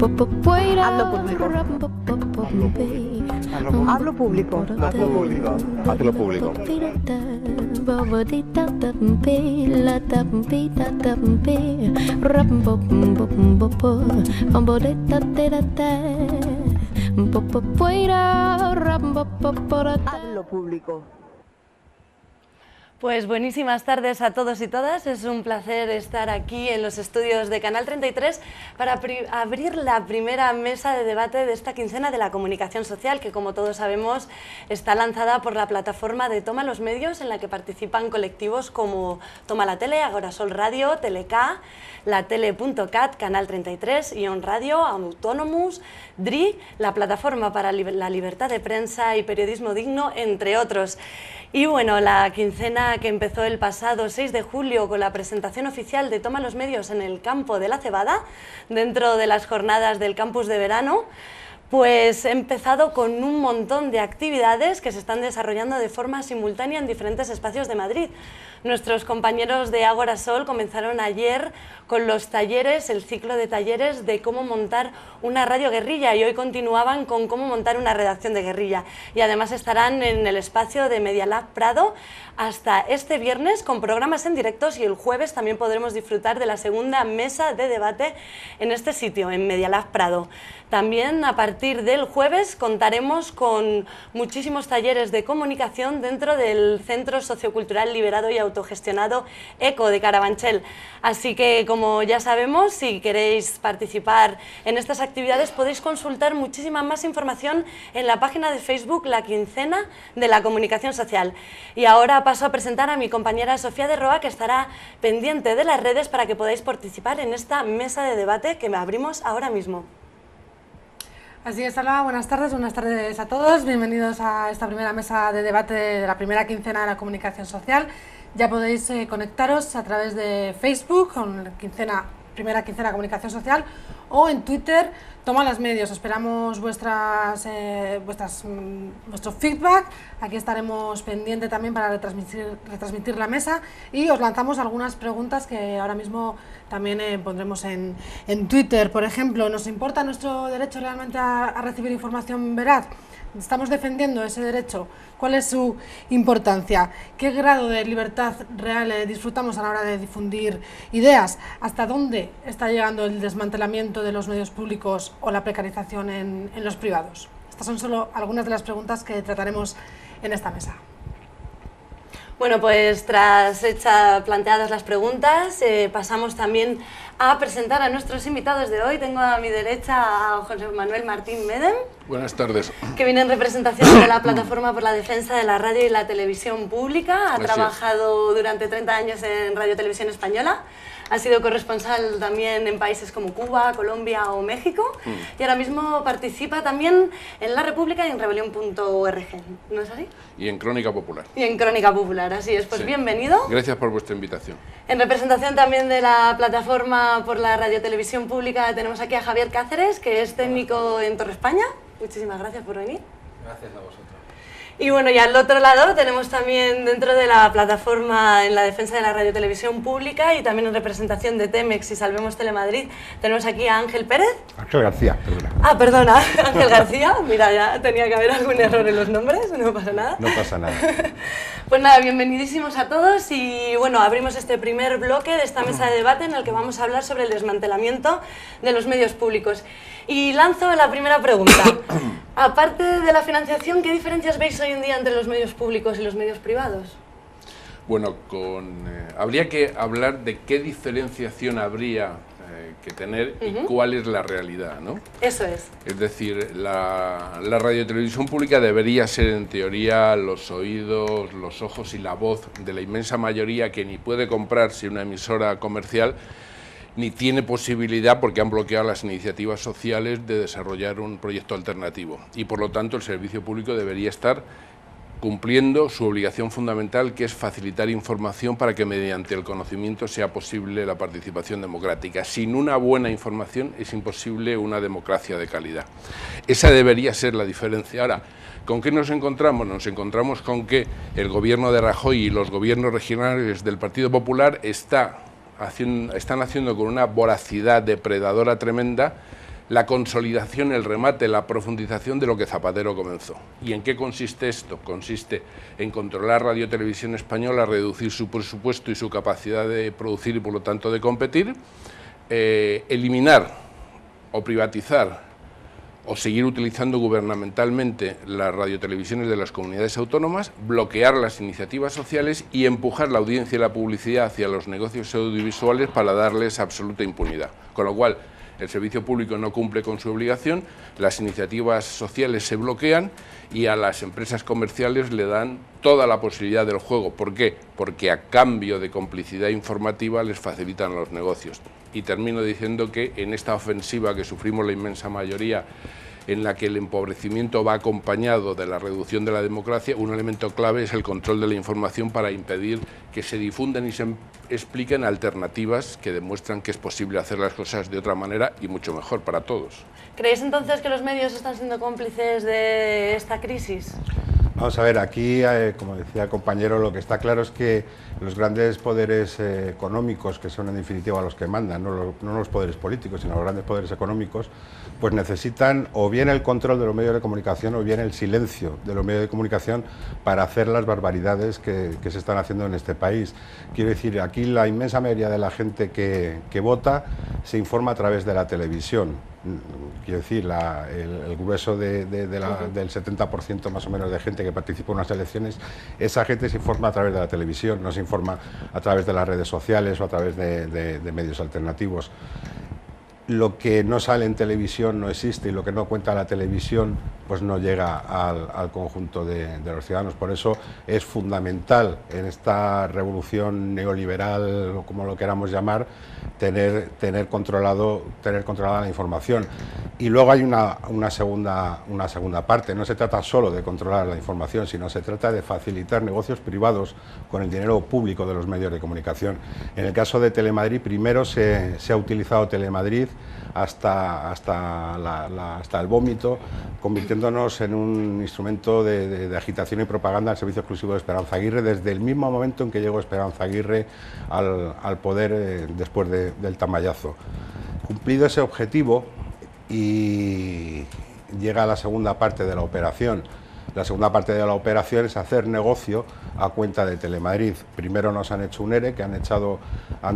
Hazlo público. Hazlo público. Hazlo público. Hazlo público. Pues buenísimas tardes a todos y todas. Es un placer estar aquí en los estudios de Canal 33 para abrir la primera mesa de debate de esta quincena de la comunicación social, que como todos sabemos está lanzada por la plataforma de Toma los Medios, en la que participan colectivos como Toma la Tele, Agorasol Radio, Teleca, latele.cat, Canal 33, Ion Radio, Autonomous, DRI, la Plataforma para la Libertad de Prensa y Periodismo Digno, entre otros. Y bueno, la quincena que empezó el pasado 6 de julio con la presentación oficial de Toma los Medios en el campo de la Cebada, dentro de las jornadas del campus de verano, pues he empezado con un montón de actividades que se están desarrollando de forma simultánea en diferentes espacios de Madrid. Nuestros compañeros de Agorasol comenzaron ayer con los talleres, el ciclo de talleres de cómo montar una radio guerrilla, y hoy continuaban con cómo montar una redacción de guerrilla. Y además estarán en el espacio de Media Lab Prado hasta este viernes con programas en directos, y el jueves también podremos disfrutar de la segunda mesa de debate en este sitio, en Media Lab Prado. También a partir del jueves contaremos con muchísimos talleres de comunicación dentro del Centro Sociocultural Liberado y Autogestionado ECO de Carabanchel. Así que, como ya sabemos, si queréis participar en estas actividades podéis consultar muchísima más información en la página de Facebook La Quincena de la Comunicación Social. Y ahora paso a presentar a mi compañera Sofía de Roa, que estará pendiente de las redes para que podáis participar en esta mesa de debate que abrimos ahora mismo. Así es, Alba, buenas tardes a todos, bienvenidos a esta primera mesa de debate de la primera quincena de la comunicación social. Ya podéis conectaros a través de Facebook con la primera quincena de comunicación social, o en Twitter, Toma los Medios. Esperamos vuestro feedback. Aquí estaremos pendientes también para retransmitir la mesa, y os lanzamos algunas preguntas que ahora mismo también pondremos en Twitter. Por ejemplo, ¿nos importa nuestro derecho realmente a recibir información veraz? ¿Estamos defendiendo ese derecho? ¿Cuál es su importancia? ¿Qué grado de libertad real disfrutamos a la hora de difundir ideas? ¿Hasta dónde está llegando el desmantelamiento de los medios públicos o la precarización en los privados? Estas son solo algunas de las preguntas que trataremos en esta mesa. Bueno, pues tras planteadas las preguntas, pasamos también a presentar a nuestros invitados de hoy. Tengo a mi derecha a José Manuel Martín Medem. Buenas tardes. Que viene en representación de la Plataforma por la Defensa de la Radio y la Televisión Pública. Ha trabajado durante 30 años en Radio Televisión Española. Ha sido corresponsal también en países como Cuba, Colombia o México. Y ahora mismo participa también en La República y en rebelión.org. ¿No es así? Y en Crónica Popular. Y en Crónica Popular, así es. Pues sí. Bienvenido. Gracias por vuestra invitación. En representación también de la Plataforma por la Radiotelevisión Pública tenemos aquí a Javier Cáceres, que es técnico en Torre España. Muchísimas gracias por venir. Gracias a vosotros. Y bueno, y al otro lado tenemos también, dentro de la Plataforma en la Defensa de la Radiotelevisión Pública y también en representación de Temex y Salvemos Telemadrid, tenemos aquí a Ángel Pérez. Ángel García, perdona. Ah, perdona, Ángel García. Mira, ya tenía que haber algún error en los nombres, no pasa nada. No pasa nada. Pues nada, bienvenidísimos a todos, y bueno, abrimos este primer bloque de esta mesa de debate en el que vamos a hablar sobre el desmantelamiento de los medios públicos. Y lanzo la primera pregunta. Aparte de la financiación, ¿qué diferencias veis hoy en día entre los medios públicos y los medios privados? Bueno, habría que hablar de qué diferenciación habría que tener y cuál es la realidad, ¿no? Eso es. Es decir, la radiotelevisión pública debería ser, en teoría, los oídos, los ojos y la voz de la inmensa mayoría que ni puede comprarse una emisora comercial, ni tiene posibilidad, porque han bloqueado las iniciativas sociales, de desarrollar un proyecto alternativo. Y por lo tanto el servicio público debería estar cumpliendo su obligación fundamental, que es facilitar información para que mediante el conocimiento sea posible la participación democrática. Sin una buena información es imposible una democracia de calidad. Esa debería ser la diferencia. Ahora, ¿con qué nos encontramos? Nos encontramos con que el gobierno de Rajoy y los gobiernos regionales del Partido Popular están haciendo con una voracidad depredadora tremenda la consolidación, el remate, la profundización de lo que Zapatero comenzó. ¿Y en qué consiste esto? Consiste en controlar Radio Televisión Española, reducir su presupuesto y su capacidad de producir y por lo tanto de competir, eliminar o privatizar o seguir utilizando gubernamentalmente las radiotelevisiones de las comunidades autónomas, bloquear las iniciativas sociales y empujar la audiencia y la publicidad hacia los negocios audiovisuales para darles absoluta impunidad. Con lo cual, el servicio público no cumple con su obligación, las iniciativas sociales se bloquean y a las empresas comerciales le dan toda la posibilidad del juego. ¿Por qué? Porque a cambio de complicidad informativa les facilitan los negocios. Y termino diciendo que en esta ofensiva que sufrimos la inmensa mayoría, en la que el empobrecimiento va acompañado de la reducción de la democracia, un elemento clave es el control de la información para impedir que se difundan y se expliquen alternativas que demuestran que es posible hacer las cosas de otra manera y mucho mejor para todos. ¿Creéis entonces que los medios están siendo cómplices de esta crisis? Vamos a ver, aquí, como decía el compañero, lo que está claro es que los grandes poderes económicos, que son en definitiva los que mandan, no los poderes políticos, sino los grandes poderes económicos, pues necesitan o bien el control de los medios de comunicación o bien el silencio de los medios de comunicación para hacer las barbaridades que se están haciendo en este país. Quiero decir, aquí la inmensa mayoría de la gente que vota se informa a través de la televisión. Quiero decir, el grueso del 70% más o menos de gente que participa en unas elecciones, esa gente se informa a través de la televisión, no se informa a través de las redes sociales o a través de medios alternativos. Lo que no sale en televisión no existe y lo que no cuenta la televisión pues no llega al conjunto de los ciudadanos. Por eso es fundamental en esta revolución neoliberal, o como lo queramos llamar, tener controlada la información. Y luego hay una segunda parte. No se trata solo de controlar la información, sino se trata de facilitar negocios privados con el dinero público de los medios de comunicación. En el caso de Telemadrid, primero se ha utilizado Telemadrid hasta el vómito, convirtiéndonos en un instrumento de agitación y propaganda al servicio exclusivo de Esperanza Aguirre, desde el mismo momento en que llegó Esperanza Aguirre al poder después del tamallazo. Cumplido ese objetivo y llega la segunda parte de la operación. La segunda parte de la operación es hacer negocio a cuenta de Telemadrid. Primero nos han hecho un ERE, que han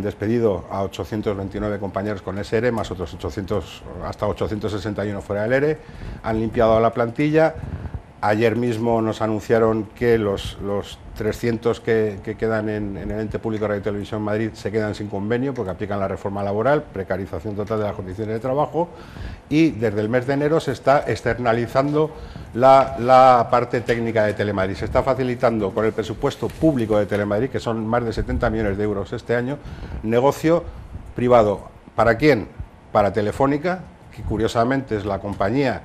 despedido a 829 compañeros con ese ERE, más otros 800, hasta 861 fuera del ERE, han limpiado la plantilla. Ayer mismo nos anunciaron que los 300 que quedan en el ente público de Radio y Televisión Madrid se quedan sin convenio porque aplican la reforma laboral, precarización total de las condiciones de trabajo, y desde el mes de enero se está externalizando la parte técnica de Telemadrid. Se está facilitando con el presupuesto público de Telemadrid, que son más de 70 millones de euros este año, negocio privado. ¿Para quién? Para Telefónica, que curiosamente es la compañía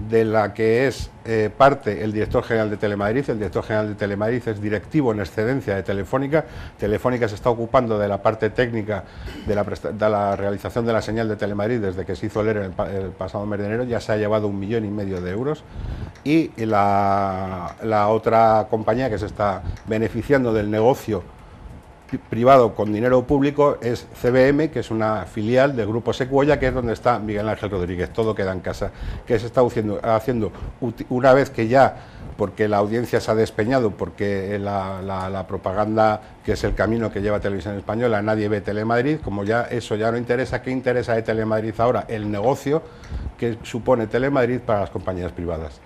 de la que es parte el director general de Telemadrid. El director general de Telemadrid es directivo en excedencia de Telefónica. Telefónica se está ocupando de la parte técnica de la realización de la señal de Telemadrid desde que se hizo el ERE el pasado mes de enero. Ya se ha llevado 1,5 millones de euros. Y la otra compañía que se está beneficiando del negocio privado con dinero público es CBM, que es una filial del Grupo Secuoya, que es donde está Miguel Ángel Rodríguez. Todo queda en casa. Que se está haciendo una vez que ya, porque la audiencia se ha despeñado, porque la propaganda, que es el camino que lleva Televisión Española, nadie ve Telemadrid, como ya eso ya no interesa. ¿Qué interesa de Telemadrid ahora? El negocio que supone Telemadrid para las compañías privadas.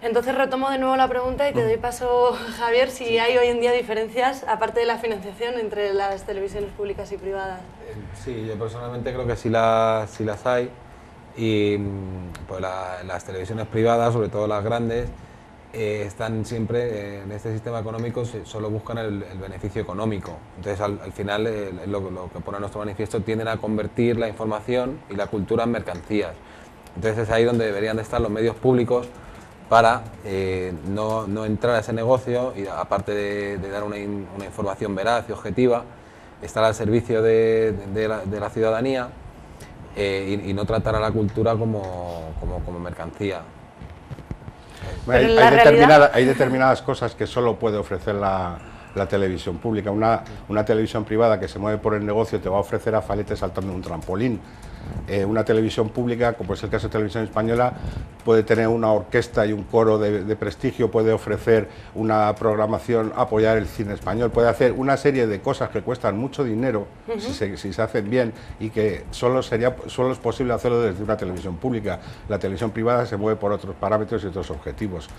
Entonces retomo de nuevo la pregunta y te doy paso, Javier, si hay hoy en día diferencias, aparte de la financiación, entre las televisiones públicas y privadas. Sí, yo personalmente creo que sí las hay, y pues las televisiones privadas, sobre todo las grandes, están siempre en este sistema económico, solo buscan el beneficio económico. Entonces al final lo que pone en nuestro manifiesto, tienden a convertir la información y la cultura en mercancías. Entonces es ahí donde deberían de estar los medios públicos para no entrar a ese negocio y, aparte de dar una información veraz y objetiva, estar al servicio de la ciudadanía y no tratar a la cultura como mercancía. Bueno, hay determinadas cosas que solo puede ofrecer la televisión pública. Una televisión privada que se mueve por el negocio te va a ofrecer a Falete saltando un trampolín. una televisión pública, como es el caso de Televisión Española, puede tener una orquesta y un coro de prestigio, puede ofrecer una programación, apoyar el cine español, puede hacer una serie de cosas que cuestan mucho dinero si se hacen bien y que solo es posible hacerlo desde una televisión pública. La televisión privada se mueve por otros parámetros y otros objetivos.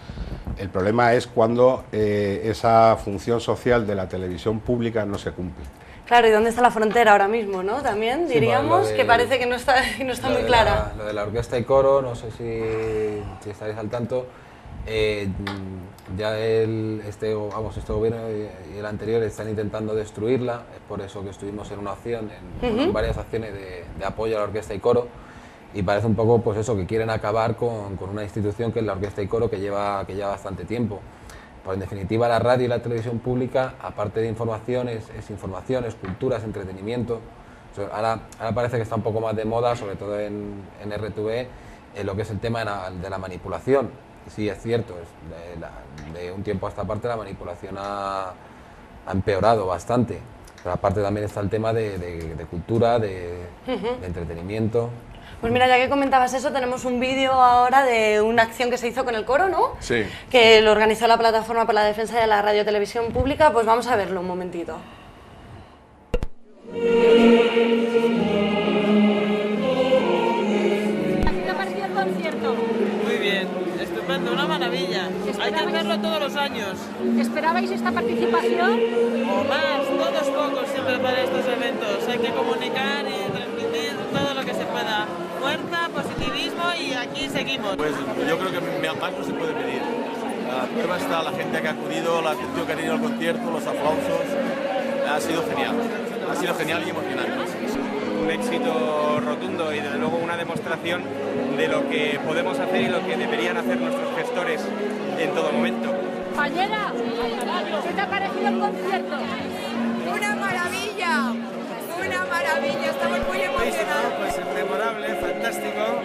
El problema es cuando esa función social de la televisión pública no se cumple. Claro, ¿y dónde está la frontera ahora mismo, no? También diríamos que parece que no está muy clara. Lo de la orquesta y coro, no sé si estaréis al tanto, ya este gobierno y el anterior están intentando destruirla, es por eso que estuvimos en una acción, en varias acciones de apoyo a la orquesta y coro, y parece un poco pues eso, que quieren acabar con una institución que es la orquesta y coro que lleva bastante tiempo. Pues en definitiva la radio y la televisión pública, aparte de informaciones, es cultura, es entretenimiento. Ahora parece que está un poco más de moda, sobre todo en RTV, lo que es el tema de la manipulación. Sí, es cierto, de un tiempo a esta parte la manipulación ha empeorado bastante. Pero aparte también está el tema de cultura, de entretenimiento. Pues mira, ya que comentabas eso, tenemos un vídeo ahora de una acción que se hizo con el coro, ¿no? Sí. Que lo organizó la Plataforma por la Defensa de la Radio Televisión Pública. Pues vamos a verlo un momentito. ¿Qué te ha parecido el concierto? Muy bien, estupendo, una maravilla. Hay que hacerlo todos los años. ¿Esperabais esta participación? O más, todos pocos siempre para estos eventos. Hay que comunicar y transmitir todo lo que se pueda. Fuerza, positivismo y aquí seguimos. Pues yo creo que más no se puede pedir. La prueba está la gente que ha acudido, la atención que ha tenido al concierto, los aplausos. Ha sido genial y emocionante. Un éxito rotundo y desde luego una demostración de lo que podemos hacer y lo que deberían hacer nuestros gestores en todo momento. Compañera, ¿qué te ha parecido el concierto? ¡Una maravilla! ¡Una maravilla! Estamos muy emocionados. Pues memorable, fantástico,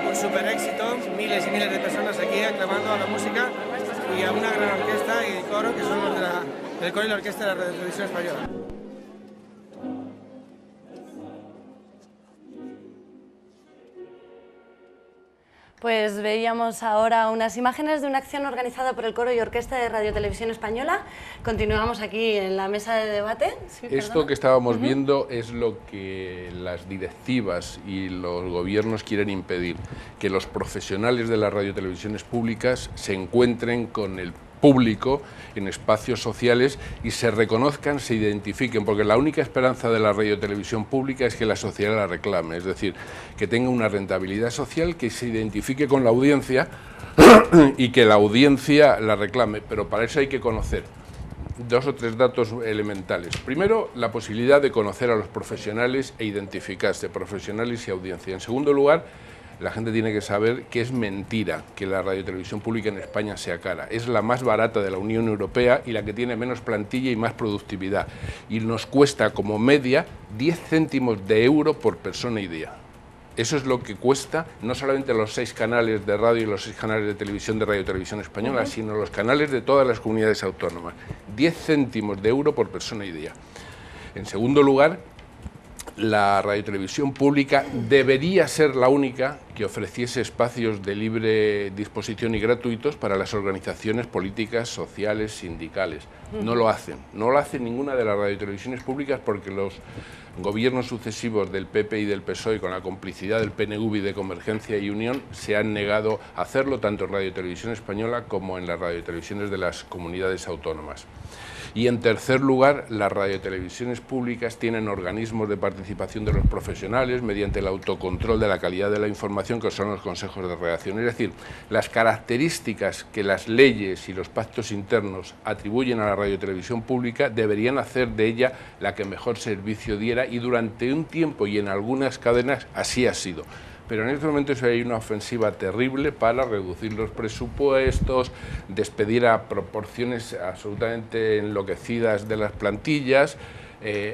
un super éxito, miles y miles de personas aquí aclamando a la música y a una gran orquesta y coro que son los del coro y la orquesta de la Radio Televisión Española. Pues veíamos ahora unas imágenes de una acción organizada por el Coro y Orquesta de Radio Televisión Española. Continuamos aquí en la mesa de debate. Sí, esto que estábamos viendo es lo que las directivas y los gobiernos quieren impedir, que los profesionales de las radiotelevisiones públicas se encuentren con el público en espacios sociales y se reconozcan, se identifiquen, porque la única esperanza de la radiotelevisión pública es que la sociedad la reclame, es decir, que tenga una rentabilidad social, que se identifique con la audiencia y que la audiencia la reclame, pero para eso hay que conocer dos o tres datos elementales. Primero, la posibilidad de conocer a los profesionales e identificarse, profesionales y audiencia. En segundo lugar, la gente tiene que saber que es mentira que la radiotelevisión pública en España sea cara. Es la más barata de la Unión Europea y la que tiene menos plantilla y más productividad. Y nos cuesta como media 10 céntimos de euro por persona y día. Eso es lo que cuesta no solamente los 6 canales de radio y los 6 canales de televisión de Radio Televisión Española, sino los canales de todas las comunidades autónomas. 10 céntimos de euro por persona y día. En segundo lugar, la radiotelevisión pública debería ser la única que ofreciese espacios de libre disposición y gratuitos para las organizaciones políticas, sociales, sindicales. No lo hacen. No lo hacen ninguna de las radiotelevisiones públicas porque los gobiernos sucesivos del PP y del PSOE, con la complicidad del PNV y de Convergencia y Unión, se han negado a hacerlo tanto en Radio Televisión Española como en las radiotelevisiones de las comunidades autónomas. Y en tercer lugar, las radiotelevisiones públicas tienen organismos de participación de los profesionales mediante el autocontrol de la calidad de la información, que son los consejos de redacción. Es decir, las características que las leyes y los pactos internos atribuyen a la radiotelevisión pública deberían hacer de ella la que mejor servicio diera, y durante un tiempo y en algunas cadenas así ha sido. Pero en estos momentos hay una ofensiva terrible para reducir los presupuestos, despedir a proporciones absolutamente enloquecidas de las plantillas,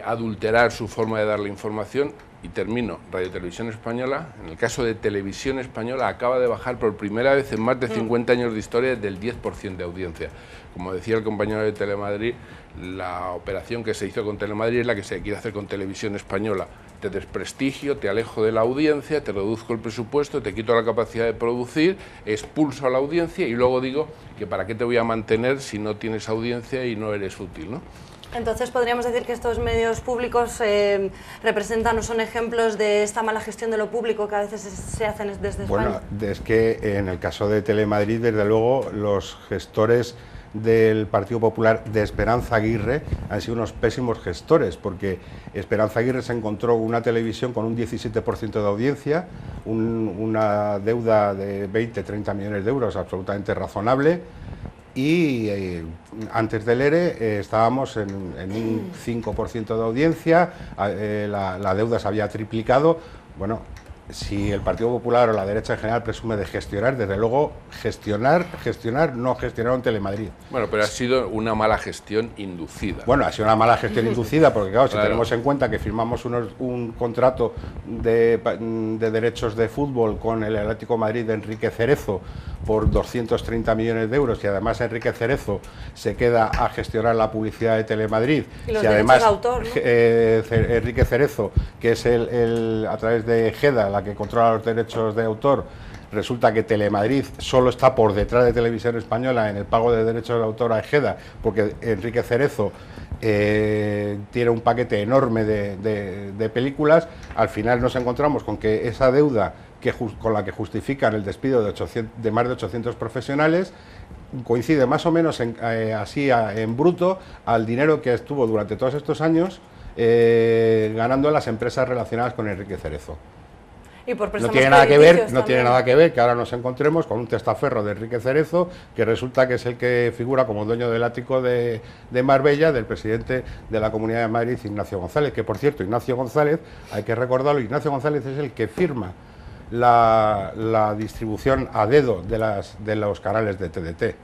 adulterar su forma de dar la información. Y termino, Radio Televisión Española, en el caso de Televisión Española, acaba de bajar por primera vez en más de 50 años de historia del 10% de audiencia. Como decía el compañero de Telemadrid, la operación que se hizo con Telemadrid es la que se quiere hacer con Televisión Española. te desprestigio, te alejo de la audiencia, te reduzco el presupuesto, te quito la capacidad de producir, expulso a la audiencia y luego digo que para qué te voy a mantener si no tienes audiencia y no eres útil, ¿no? Entonces, ¿podríamos decir que estos medios públicos representan o son ejemplos de esta mala gestión de lo público que a veces se hacen desde España? Bueno, es que en el caso de Telemadrid, desde luego, los gestores del Partido Popular de Esperanza Aguirre han sido unos pésimos gestores, porque Esperanza Aguirre se encontró una televisión con un 17% de audiencia, una deuda de 20-30 millones de euros absolutamente razonable, y antes del ERE estábamos en un 5% de audiencia, la deuda se había triplicado. Bueno, si el Partido Popular o la derecha en general presume de gestionar, desde luego gestionar no gestionaron Telemadrid. Bueno, pero ha sido una mala gestión inducida. Bueno, ha sido una mala gestión inducida porque claro, si tenemos en cuenta que firmamos un contrato de derechos de fútbol con el Atlético de Madrid de Enrique Cerezo por 230 millones de euros y además Enrique Cerezo se queda a gestionar la publicidad de Telemadrid. Y los si derechos además de autor, ¿no? Enrique Cerezo, que es a través de GEDA, la que controla los derechos de autor, resulta que Telemadrid solo está por detrás de Televisión Española en el pago de derechos de autor a GEDA, porque Enrique Cerezo tiene un paquete enorme de películas. Al final nos encontramos con que esa deuda con la que justifican el despido de más de 800 profesionales coincide más o menos en bruto al dinero que estuvo durante todos estos años ganando las empresas relacionadas con Enrique Cerezo. Y por no tiene nada que ver que ahora nos encontremos con un testaferro de Enrique Cerezo, que resulta que es el que figura como dueño del ático de Marbella, del presidente de la Comunidad de Madrid, Ignacio González, que por cierto, Ignacio González, hay que recordarlo, Ignacio González es el que firma la distribución a dedo de los canales de TDT.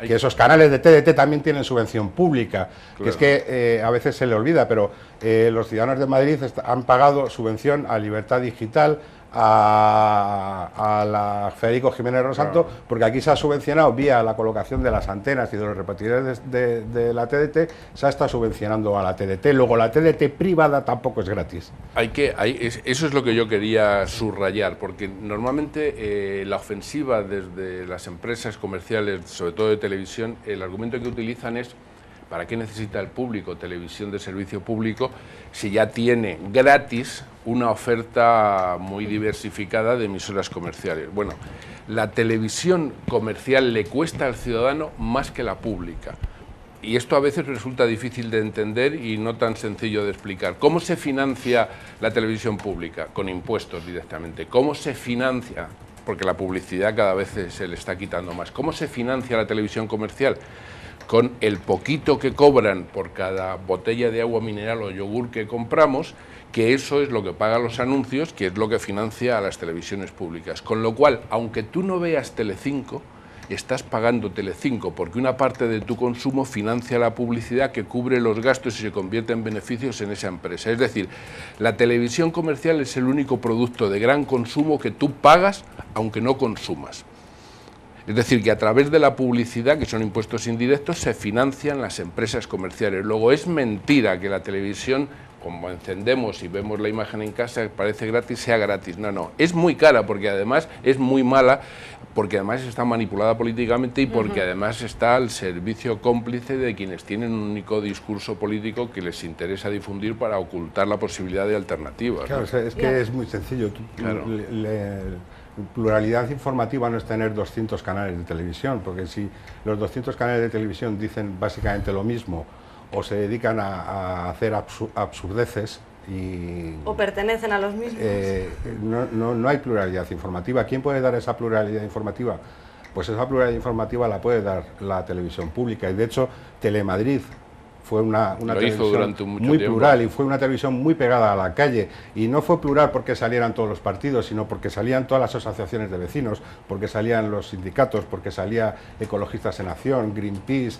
Que esos canales de TDT también tienen subvención pública, claro. Que es que a veces se le olvida, pero los ciudadanos de Madrid han pagado subvención a Libertad Digital, a la Federico Jiménez Rosanto, claro. Porque aquí se ha subvencionado vía la colocación de las antenas y de los repetidores de la TDT, se ha estado subvencionando a la TDT. Luego la TDT privada tampoco es gratis. Eso es lo que yo quería subrayar, porque normalmente la ofensiva desde las empresas comerciales, sobre todo de televisión, el argumento que utilizan es: ¿para qué necesita el público televisión de servicio público si ya tiene gratis una oferta muy diversificada de emisoras comerciales? Bueno, la televisión comercial le cuesta al ciudadano más que la pública. Y esto a veces resulta difícil de entender y no tan sencillo de explicar. ¿Cómo se financia la televisión pública? Con impuestos directamente. ¿Cómo se financia? Porque la publicidad cada vez se le está quitando más. ¿Cómo se financia la televisión comercial? Con el poquito que cobran por cada botella de agua mineral o yogur que compramos, que eso es lo que paga los anuncios, que es lo que financia a las televisiones públicas. Con lo cual, aunque tú no veas Telecinco, estás pagando Telecinco porque una parte de tu consumo financia la publicidad que cubre los gastos y se convierte en beneficios en esa empresa. Es decir, la televisión comercial es el único producto de gran consumo que tú pagas aunque no consumas. Es decir, que a través de la publicidad, que son impuestos indirectos, se financian las empresas comerciales. Luego, es mentira que la televisión, como encendemos y vemos la imagen en casa, parece gratis, sea gratis. No, no, es muy cara porque además es muy mala, porque además está manipulada políticamente y porque además está al servicio cómplice de quienes tienen un único discurso político que les interesa difundir para ocultar la posibilidad de alternativas. Claro, ¿no? Es que es muy sencillo. Claro. Pluralidad informativa no es tener 200 canales de televisión, porque si los 200 canales de televisión dicen básicamente lo mismo o se dedican a hacer absurdeces o pertenecen a los mismos, no hay pluralidad informativa. ¿Quién puede dar esa pluralidad informativa? Pues esa pluralidad informativa la puede dar la televisión pública, y de hecho Telemadrid fue una televisión muy plural y fue una televisión muy pegada a la calle, y no fue plural porque salieran todos los partidos, sino porque salían todas las asociaciones de vecinos, porque salían los sindicatos, porque salía Ecologistas en Acción, Greenpeace,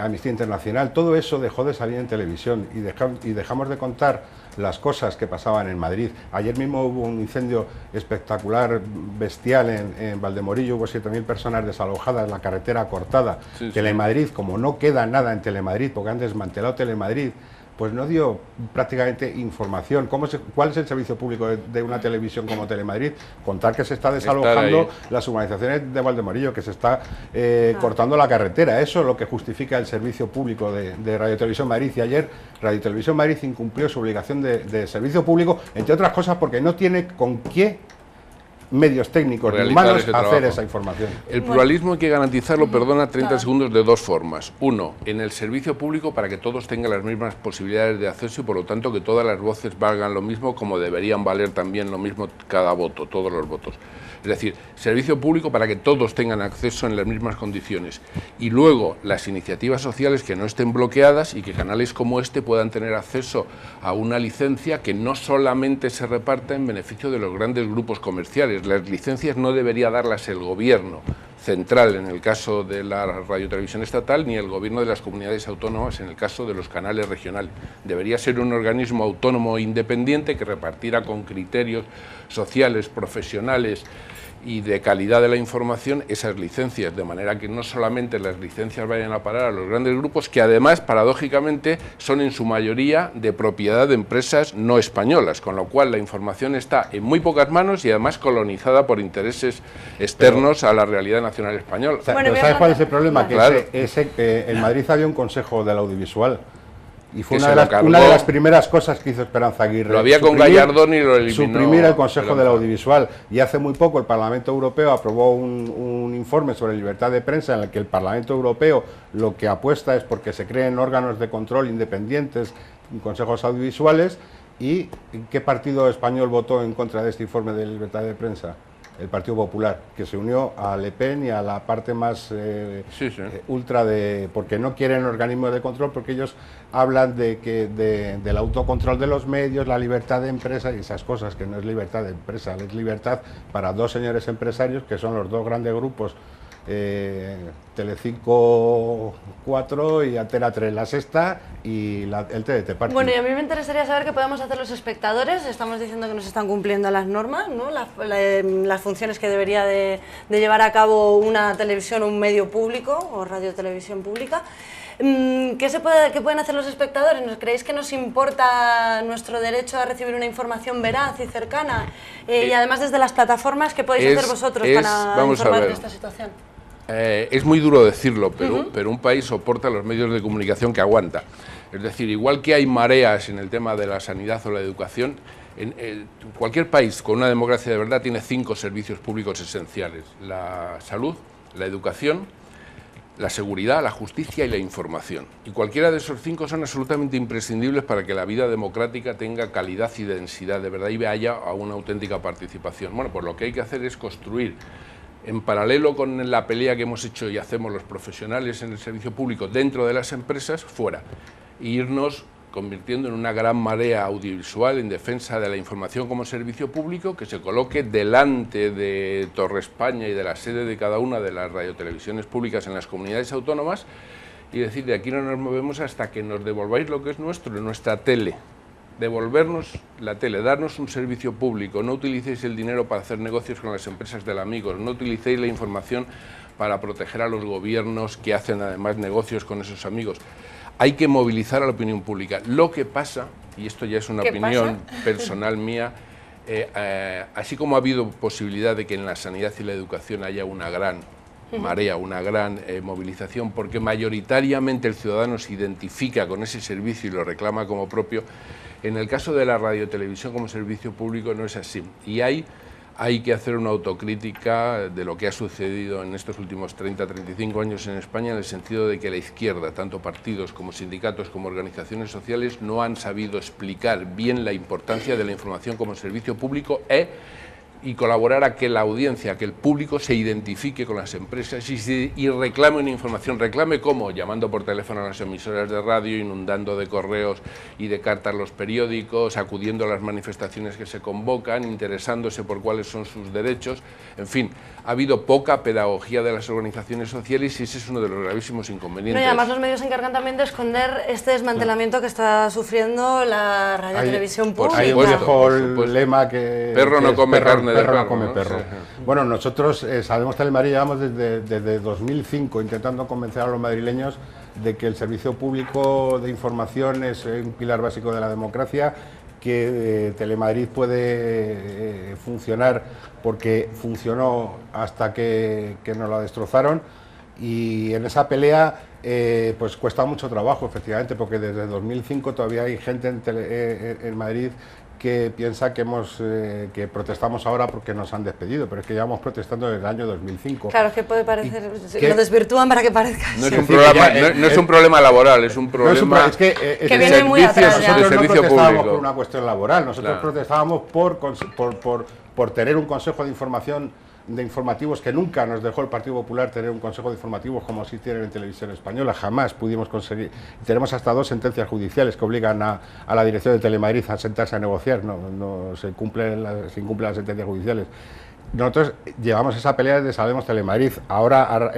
Amnistía Internacional. Todo eso dejó de salir en televisión y dejamos de contar las cosas que pasaban en Madrid. Ayer mismo hubo un incendio espectacular, bestial, en Valdemorillo. Hubo 7.000 personas desalojadas, la carretera cortada. Telemadrid, como no queda nada en Telemadrid, porque han desmantelado Telemadrid pues no dio prácticamente información. ¿Cuál es el servicio público de una televisión como Telemadrid? Contar que se está desalojando las urbanizaciones de Valdemorillo, que se está cortando la carretera. Eso es lo que justifica el servicio público de Radio Televisión Madrid. Y ayer Radio Televisión Madrid incumplió su obligación de servicio público, entre otras cosas porque no tiene con qué medios técnicos ni humanos hacer esa información. El pluralismo hay que garantizarlo, perdona, 30 segundos, de dos formas. Uno, en el servicio público para que todos tengan las mismas posibilidades de acceso y por lo tanto que todas las voces valgan lo mismo, como deberían valer también lo mismo cada voto, todos los votos. Es decir, servicio público para que todos tengan acceso en las mismas condiciones. Y luego, las iniciativas sociales que no estén bloqueadas y que canales como este puedan tener acceso a una licencia que no solamente se reparta en beneficio de los grandes grupos comerciales. Las licencias no debería darlas el gobierno central en el caso de la radiotelevisión estatal, ni el gobierno de las comunidades autónomas en el caso de los canales regionales. Debería ser un organismo autónomo e independiente que repartiera con criterios sociales, profesionales y de calidad de la información esas licencias, de manera que no solamente las licencias vayan a parar a los grandes grupos, que además, paradójicamente, son en su mayoría de propiedad de empresas no españolas, con lo cual la información está en muy pocas manos y además colonizada por intereses externos a la realidad nacional española. O sea, ¿pero sabes cuál es el problema? Que en Madrid había un consejo del audiovisual. Y fue una de las primeras cosas que hizo Esperanza Aguirre. Lo había con Gallardón y lo eliminó. Suprimir el Consejo del Audiovisual. Y hace muy poco el Parlamento Europeo aprobó un informe sobre libertad de prensa en el que el Parlamento Europeo lo que apuesta es porque se creen órganos de control independientes, consejos audiovisuales. ¿Y qué partido español votó en contra de este informe de libertad de prensa? El Partido Popular, que se unió a Le Pen y a la parte más ultra porque no quieren organismos de control, porque ellos hablan del autocontrol de los medios, la libertad de empresa y esas cosas, que no es libertad de empresa, es libertad para dos señores empresarios que son los dos grandes grupos, Telecinco 4 y Antena 3, La Sexta y el TDT Party. Bueno, y a mí me interesaría saber qué podemos hacer los espectadores. Estamos diciendo que no se están cumpliendo las normas, ¿no? Las funciones que debería de llevar a cabo una televisión o un medio público o radiotelevisión pública. ¿Qué pueden hacer los espectadores? ¿Creéis que nos importa nuestro derecho a recibir una información veraz y cercana? Y además desde las plataformas, ¿qué podéis hacer vosotros para informar de esta situación? Es muy duro decirlo, pero un país soporta los medios de comunicación que aguanta. Es decir, igual que hay mareas en el tema de la sanidad o la educación, cualquier país con una democracia de verdad tiene 5 servicios públicos esenciales: la salud, la educación, la seguridad, la justicia y la información. Y cualquiera de esos 5 son absolutamente imprescindibles para que la vida democrática tenga calidad y densidad de verdad y haya una auténtica participación. Bueno, pues lo que hay que hacer es construir, en paralelo con la pelea que hemos hecho y hacemos los profesionales en el servicio público dentro de las empresas, fuera, e irnos convirtiendo en una gran marea audiovisual en defensa de la información como servicio público, que se coloque delante de Torre España y de la sede de cada una de las radiotelevisiones públicas en las comunidades autónomas y decir: de aquí no nos movemos hasta que nos devolváis lo que es nuestro, nuestra tele. Devolvernos la tele, darnos un servicio público, no utilicéis el dinero para hacer negocios con las empresas del amigo, no utilicéis la información para proteger a los gobiernos que hacen además negocios con esos amigos. Hay que movilizar a la opinión pública. Lo que pasa, y esto ya es una opinión personal mía, así como ha habido posibilidad de que en la sanidad y la educación haya una gran marea, una gran movilización, porque mayoritariamente el ciudadano se identifica con ese servicio y lo reclama como propio, en el caso de la radiotelevisión como servicio público no es así. Y hay que hacer una autocrítica de lo que ha sucedido en estos últimos 30-35 años en España, en el sentido de que la izquierda, tanto partidos como sindicatos como organizaciones sociales, no han sabido explicar bien la importancia de la información como servicio público y colaborar a que la audiencia, que el público se identifique con las empresas y reclame una información. ¿Reclame cómo? Llamando por teléfono a las emisoras de radio, inundando de correos y de cartas los periódicos, acudiendo a las manifestaciones que se convocan, interesándose por cuáles son sus derechos. En fin, ha habido poca pedagogía de las organizaciones sociales y ese es uno de los gravísimos inconvenientes. No, y además los medios se encargan también de esconder este desmantelamiento que está sufriendo la radiotelevisión pública. Hay un viejo lema que... Perro no come carne. Perro no come perro. Sí. Bueno, nosotros sabemos Telemadrid, llevamos desde 2005 intentando convencer a los madrileños de que el servicio público de información es un pilar básico de la democracia, que Telemadrid puede funcionar porque funcionó hasta que nos la destrozaron, y en esa pelea pues cuesta mucho trabajo, efectivamente, porque desde 2005 todavía hay gente en Madrid que piensa que protestamos ahora porque nos han despedido, pero es que llevamos protestando desde el año 2005. Claro, que puede parecer, lo desvirtúan para que parezca. No es un problema, no es un problema laboral, es un problema que viene muy atrás. Nosotros no protestábamos público. por una cuestión laboral, nosotros protestábamos por tener un consejo de informativos, que nunca nos dejó el Partido Popular tener un consejo de informativos como sí tienen en Televisión Española, jamás pudimos conseguir. Tenemos hasta 2 sentencias judiciales que obligan a la dirección de Telemadrid a sentarse a negociar, no se incumplen las sentencias judiciales. Nosotros llevamos esa pelea desde Salvemos Telemadrid. Ahora,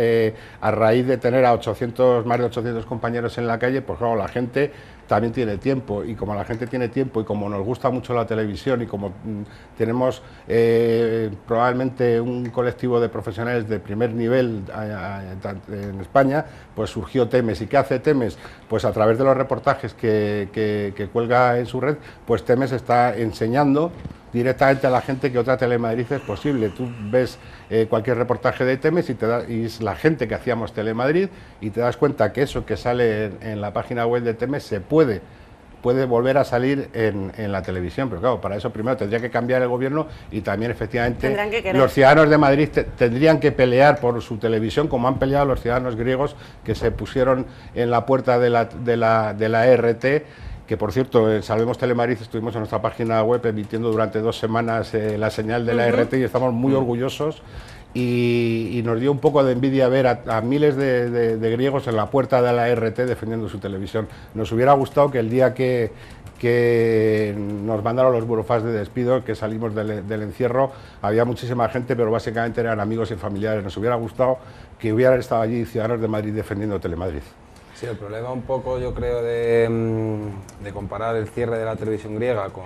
a raíz de tener a más de 800 compañeros en la calle, pues claro, la gente también tiene tiempo, y como la gente tiene tiempo y como nos gusta mucho la televisión y como tenemos probablemente un colectivo de profesionales de primer nivel en España, pues surgió Temes. ¿Y qué hace Temes? Pues a través de los reportajes que cuelga en su red, pues Temes está enseñando directamente a la gente que otra Telemadrid es posible. Tú ves cualquier reportaje de Temes y es la gente que hacíamos Telemadrid, y te das cuenta que eso que sale en la página web de Temes se puede volver a salir en la televisión, pero claro, para eso primero tendría que cambiar el gobierno, y también efectivamente los ciudadanos de Madrid tendrían que pelear por su televisión, como han peleado los ciudadanos griegos que se pusieron en la puerta de la ERT, que por cierto, en Salvemos Telemadrid estuvimos en nuestra página web emitiendo durante 2 semanas la señal de la ERT, y estamos muy orgullosos, y nos dio un poco de envidia ver a miles de griegos en la puerta de la ERT defendiendo su televisión. Nos hubiera gustado que el día que nos mandaron los burofax de despido, que salimos del encierro, había muchísima gente, pero básicamente eran amigos y familiares. Nos hubiera gustado que hubieran estado allí ciudadanos de Madrid defendiendo Telemadrid. Sí, el problema un poco, yo creo, de comparar el cierre de la televisión griega con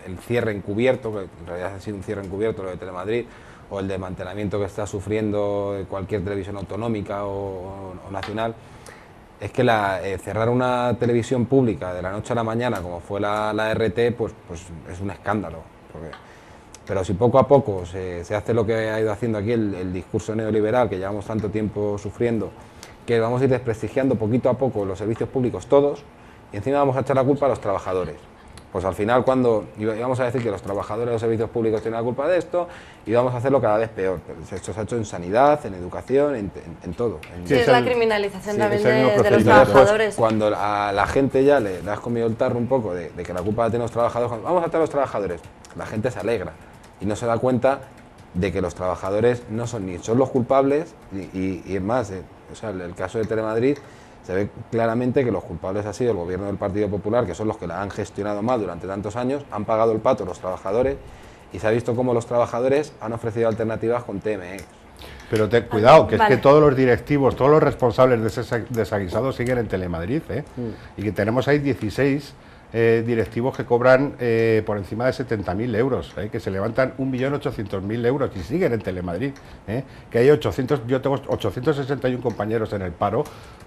el cierre encubierto, que en realidad ha sido un cierre encubierto lo de Telemadrid, o el desmantelamiento que está sufriendo cualquier televisión autonómica o nacional, es que cerrar una televisión pública de la noche a la mañana, como fue la RT, pues es un escándalo. Pero si poco a poco se hace lo que ha ido haciendo aquí el discurso neoliberal, que llevamos tanto tiempo sufriendo, que vamos a ir desprestigiando poquito a poco los servicios públicos todos, y encima vamos a echar la culpa a los trabajadores. Pues al final, cuando íbamos a decir que los trabajadores de los servicios públicos tienen la culpa de esto, y vamos a hacerlo cada vez peor. Esto se ha hecho en sanidad, en educación, en todo. Sí, es la criminalización también de los trabajadores. Cuando a la gente ya le has comido el tarro un poco de que la culpa la tienen los trabajadores, vamos a echar a los trabajadores, la gente se alegra y no se da cuenta de que los trabajadores no son ni son los culpables, y es más, o sea, el caso de Telemadrid se ve claramente que los culpables ha sido el gobierno del Partido Popular, que son los que la han gestionado mal durante tantos años, han pagado el pato los trabajadores, y se ha visto cómo los trabajadores han ofrecido alternativas con TME. Pero cuidado, que es que todos los directivos, todos los responsables de ese desaguisado siguen en Telemadrid, y que tenemos ahí 16 directivos que cobran por encima de 70.000 euros, que se levantan 1.800.000 euros y siguen en Telemadrid, que hay 800, yo tengo 861 compañeros en el paro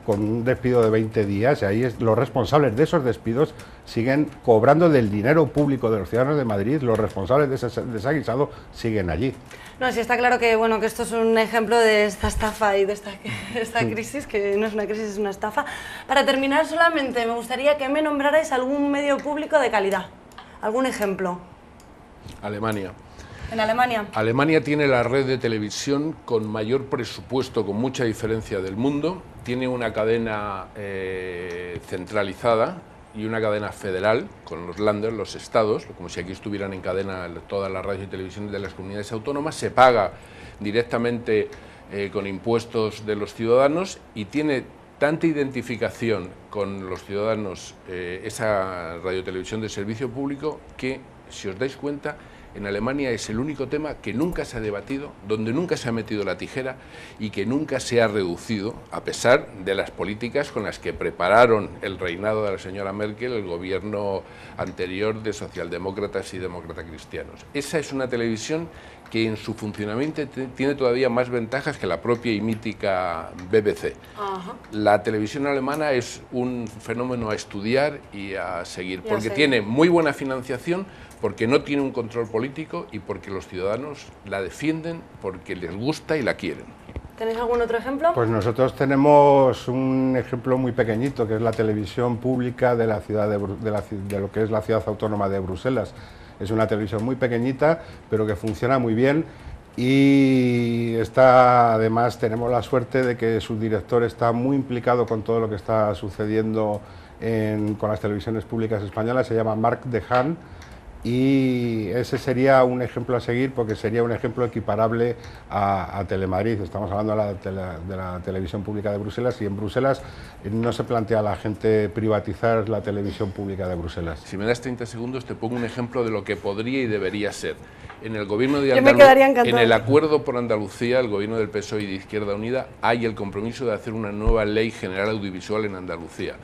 con un despido de 20 días, y ahí los responsables de esos despidos siguen cobrando del dinero público de los ciudadanos de Madrid, los responsables de ese desaguisado siguen allí. No, sí está claro que, bueno, que esto es un ejemplo de esta estafa y de esta crisis, que no es una crisis, es una estafa. Para terminar, solamente me gustaría que me nombrarais algún medio público de calidad, algún ejemplo. Alemania. ¿En Alemania? Alemania tiene la red de televisión con mayor presupuesto, con mucha diferencia del mundo. Tiene una cadena centralizada y una cadena federal con los Länder, los estados, como si aquí estuvieran en cadena todas las radios y televisiones de las comunidades autónomas. Se paga directamente con impuestos de los ciudadanos, y tiene tanta identificación con los ciudadanos esa radiotelevisión de servicio público que, si os dais cuenta, en Alemania es el único tema que nunca se ha debatido, donde nunca se ha metido la tijera y que nunca se ha reducido, a pesar de las políticas con las que prepararon el reinado de la señora Merkel, el gobierno anterior de socialdemócratas y demócratas cristianos. Esa es una televisión que en su funcionamiento tiene todavía más ventajas que la propia y mítica BBC. Ajá. La televisión alemana es un fenómeno a estudiar y a seguir, porque tiene muy buena financiación, porque no tiene un control político y porque los ciudadanos la defienden porque les gusta y la quieren. ¿Tenéis algún otro ejemplo? Pues nosotros tenemos un ejemplo muy pequeñito, que es la televisión pública de la ciudad de lo que es la ciudad autónoma de Bruselas. Es una televisión muy pequeñita, pero que funciona muy bien y además tenemos la suerte de que su director está muy implicado con todo lo que está sucediendo con las televisiones públicas españolas. Se llama Marc de Haan y ese sería un ejemplo a seguir, porque sería un ejemplo equiparable a Telemadrid. Estamos hablando de la televisión pública de Bruselas, y en Bruselas no se plantea a la gente privatizar la televisión pública de Bruselas. Si me das 30 segundos te pongo un ejemplo de lo que podría y debería ser. En el gobierno de en el acuerdo por Andalucía, el gobierno del PSOE y de Izquierda Unida, hay el compromiso de hacer una nueva ley general audiovisual en Andalucía.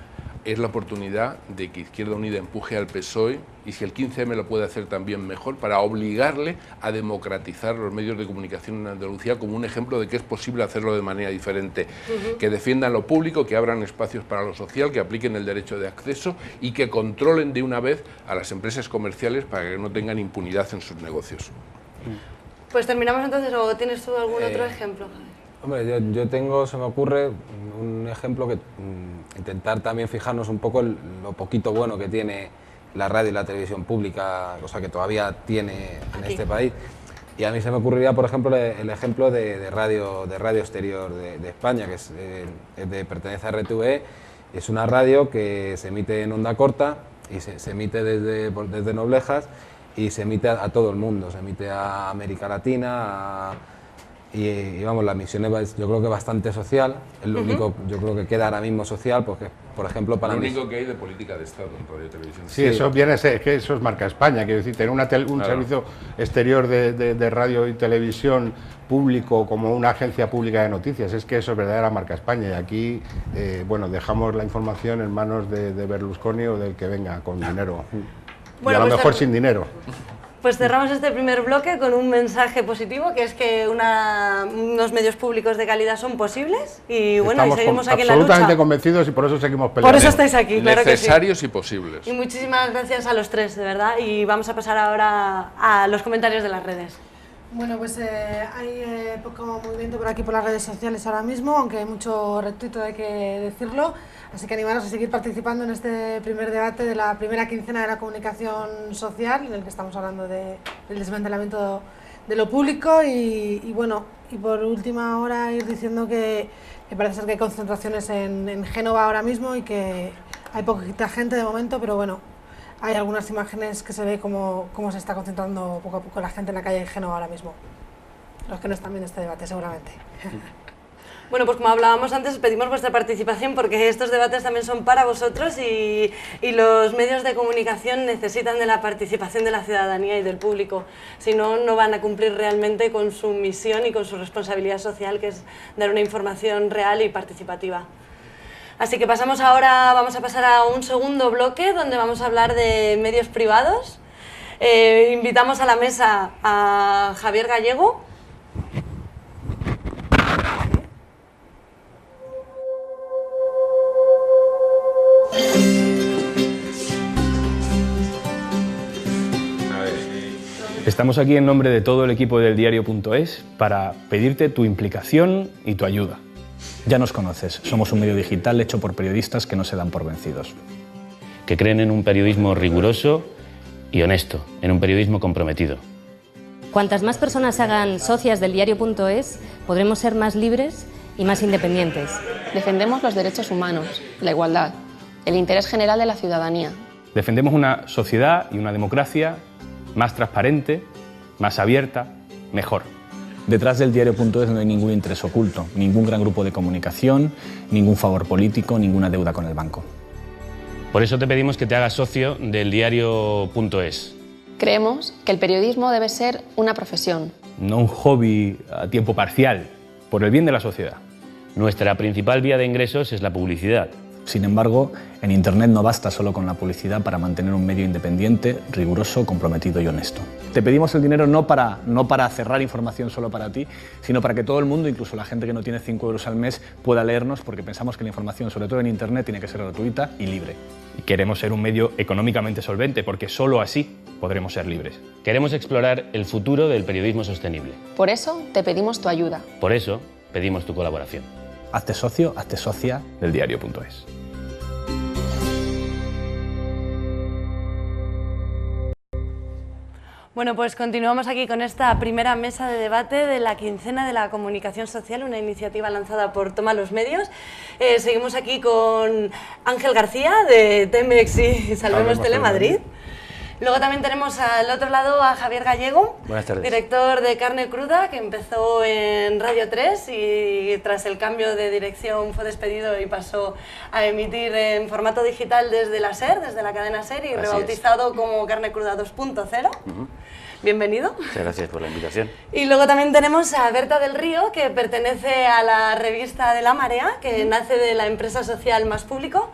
Es la oportunidad de que Izquierda Unida empuje al PSOE, y si el 15M lo puede hacer también mejor, para obligarle a democratizar los medios de comunicación en Andalucía como un ejemplo de que es posible hacerlo de manera diferente, que defiendan lo público, que abran espacios para lo social, que apliquen el derecho de acceso y que controlen de una vez a las empresas comerciales para que no tengan impunidad en sus negocios. Pues terminamos entonces, ¿o tienes tú algún otro ejemplo? Hombre, yo tengo, se me ocurre un ejemplo que intentar también fijarnos un poco en lo poquito bueno que tiene la radio y la televisión pública, cosa que todavía tiene en este país. Y a mí se me ocurriría, por ejemplo, el ejemplo de Radio Exterior de España, que pertenece a RTVE. Es una radio que se emite en onda corta y se emite desde Noblejas y se emite a todo el mundo, se emite a América Latina, y vamos, la misión es, yo creo que bastante social, es lo único, yo creo que queda ahora mismo social, porque, por ejemplo, para lo único que hay de política de Estado en Radio y Televisión. Sí, eso viene a ser, que eso es marca España, quiero decir, tener un servicio exterior de radio y televisión público como una agencia pública de noticias, es que eso es verdadera marca España, y aquí, bueno, dejamos la información en manos de Berlusconi o del que venga con dinero, bueno, y a lo mejor sin dinero. Pues cerramos este primer bloque con un mensaje positivo, que es que unos medios públicos de calidad son posibles, y bueno, y seguimos aquí en la lucha. Absolutamente convencidos, y por eso seguimos peleando. Por eso estáis aquí, claro que sí. Necesarios y posibles. Y muchísimas gracias a los tres, de verdad, y vamos a pasar ahora a los comentarios de las redes. Bueno, pues hay poco movimiento por aquí por las redes sociales ahora mismo, aunque hay mucho retuito, hay que decirlo. Así que animaros a seguir participando en este primer debate de la primera quincena de la comunicación social, en el que estamos hablando del desmantelamiento de lo público. Y bueno, y por última hora ir diciendo que parece ser que hay concentraciones en Génova ahora mismo y que hay poquita gente de momento, pero bueno, hay algunas imágenes que se ve cómo se está concentrando poco a poco la gente en la calle de Génova ahora mismo. Los que no están viendo este debate, seguramente. Bueno, pues como hablábamos antes, pedimos vuestra participación, porque estos debates también son para vosotros, y los medios de comunicación necesitan de la participación de la ciudadanía y del público. Si no, no van a cumplir realmente con su misión y con su responsabilidad social, que es dar una información real y participativa. Así que vamos a pasar a un segundo bloque, donde vamos a hablar de medios privados. Invitamos a la mesa a Javier Gallego. Estamos aquí en nombre de todo el equipo del diario.es para pedirte tu implicación y tu ayuda. Ya nos conoces, somos un medio digital hecho por periodistas que no se dan por vencidos. Que creen en un periodismo riguroso y honesto, en un periodismo comprometido. Cuantas más personas se hagan socias del diario.es, podremos ser más libres y más independientes. Defendemos los derechos humanos, la igualdad, el interés general de la ciudadanía. Defendemos una sociedad y una democracia más transparente, más abierta, mejor. Detrás del diario.es no hay ningún interés oculto, ningún gran grupo de comunicación, ningún favor político, ninguna deuda con el banco. Por eso te pedimos que te hagas socio del diario.es. Creemos que el periodismo debe ser una profesión. No un hobby a tiempo parcial, por el bien de la sociedad. Nuestra principal vía de ingresos es la publicidad. Sin embargo, en Internet no basta solo con la publicidad para mantener un medio independiente, riguroso, comprometido y honesto. Te pedimos el dinero no para cerrar información solo para ti, sino para que todo el mundo, incluso la gente que no tiene 5 euros al mes, pueda leernos, porque pensamos que la información, sobre todo en Internet, tiene que ser gratuita y libre. Y queremos ser un medio económicamente solvente, porque solo así podremos ser libres. Queremos explorar el futuro del periodismo sostenible. Por eso te pedimos tu ayuda. Por eso pedimos tu colaboración. Hazte socio, hazte socia del diario.es. Bueno, pues continuamos aquí con esta primera mesa de debate de la quincena de la comunicación social, una iniciativa lanzada por Toma los Medios. Seguimos aquí con Ángel García de Temex y Salvemos Telemadrid. Luego también tenemos al otro lado a Javier Gallego, director de Carne Cruda, que empezó en Radio 3 y tras el cambio de dirección fue despedido y pasó a emitir en formato digital desde la SER, desde la cadena SER, y rebautizado como Carne Cruda 2.0. Bienvenido. Muchas gracias por la invitación. Y luego también tenemos a Berta del Río, que pertenece a la revista de La Marea, que nace de la empresa social Más Público,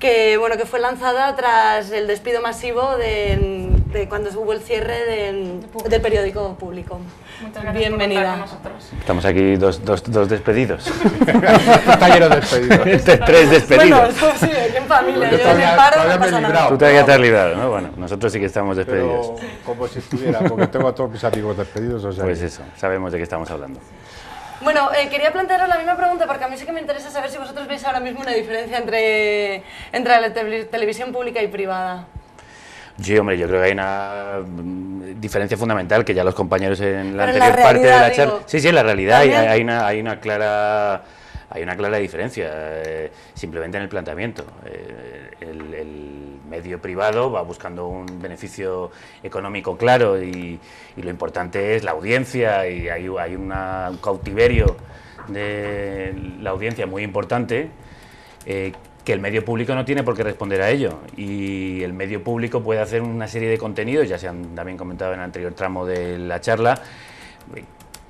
que fue lanzada tras el despido masivo de cuando hubo el cierre del periódico público. Muchas gracias. Bienvenida. Por contar con nosotros. Estamos aquí dos despedidos. Está lleno de despedidos. 3 despedidos. Bueno, eso sí, aquí en familia. Yo en el paro no pasa nada. Tú todavía te has librado, ¿no? Bueno, nosotros sí que estamos despedidos. Pero como si estuviera, porque tengo a todos mis amigos despedidos. O sea, pues eso, sabemos de qué estamos hablando. Bueno, quería plantearos la misma pregunta porque a mí sí que me interesa saber si vosotros veis ahora mismo una diferencia entre la televisión pública y privada. Sí, hombre, yo creo que hay una diferencia fundamental que ya los compañeros en la anterior parte de la charla... Sí, en la realidad hay una clara diferencia, simplemente en el planteamiento. El medio privado va buscando un beneficio económico claro y lo importante es la audiencia, y hay un cautiverio de la audiencia muy importante que el medio público no tiene por qué responder a ello, y el medio público puede hacer una serie de contenidos, ya se han también comentado en el anterior tramo de la charla,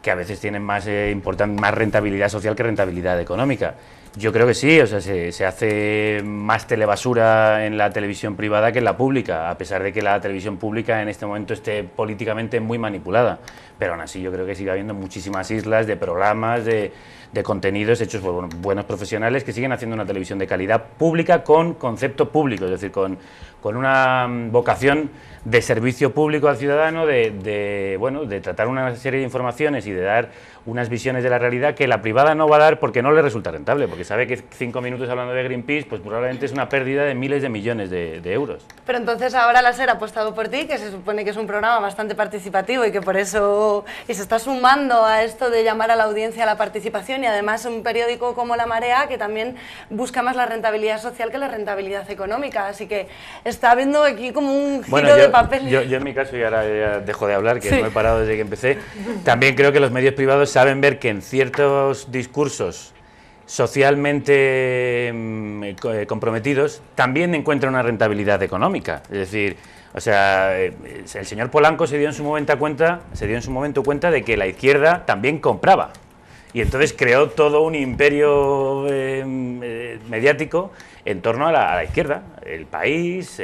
que a veces tienen más rentabilidad social que rentabilidad económica. Yo creo que sí, o sea, se hace más telebasura en la televisión privada que en la pública, a pesar de que la televisión pública en este momento esté políticamente muy manipulada, pero aún así yo creo que sigue habiendo muchísimas islas de programas, de contenidos hechos por buenos profesionales que siguen haciendo una televisión de calidad pública con concepto público, es decir, con una vocación de servicio público al ciudadano, de tratar una serie de informaciones y de dar unas visiones de la realidad que la privada no va a dar porque no le resulta rentable, porque sabe que 5 minutos hablando de Greenpeace pues probablemente es una pérdida de miles de millones de euros. Pero entonces ahora la SER ha apostado por ti, que se supone que es un programa bastante participativo y que por eso se está sumando a esto de llamar a la audiencia a la participación, y además un periódico como La Marea que también busca más la rentabilidad social que la rentabilidad económica, así que está habiendo aquí como un giro de papel. Yo en mi caso, y ahora ya dejo de hablar, que no he parado desde que empecé, también creo que los medios privados saben ver que en ciertos discursos socialmente comprometidos también encuentran una rentabilidad económica. Es decir, o sea, el señor Polanco se dio en su momento cuenta de que la izquierda también compraba. Y entonces creó todo un imperio mediático en torno a la izquierda. El País,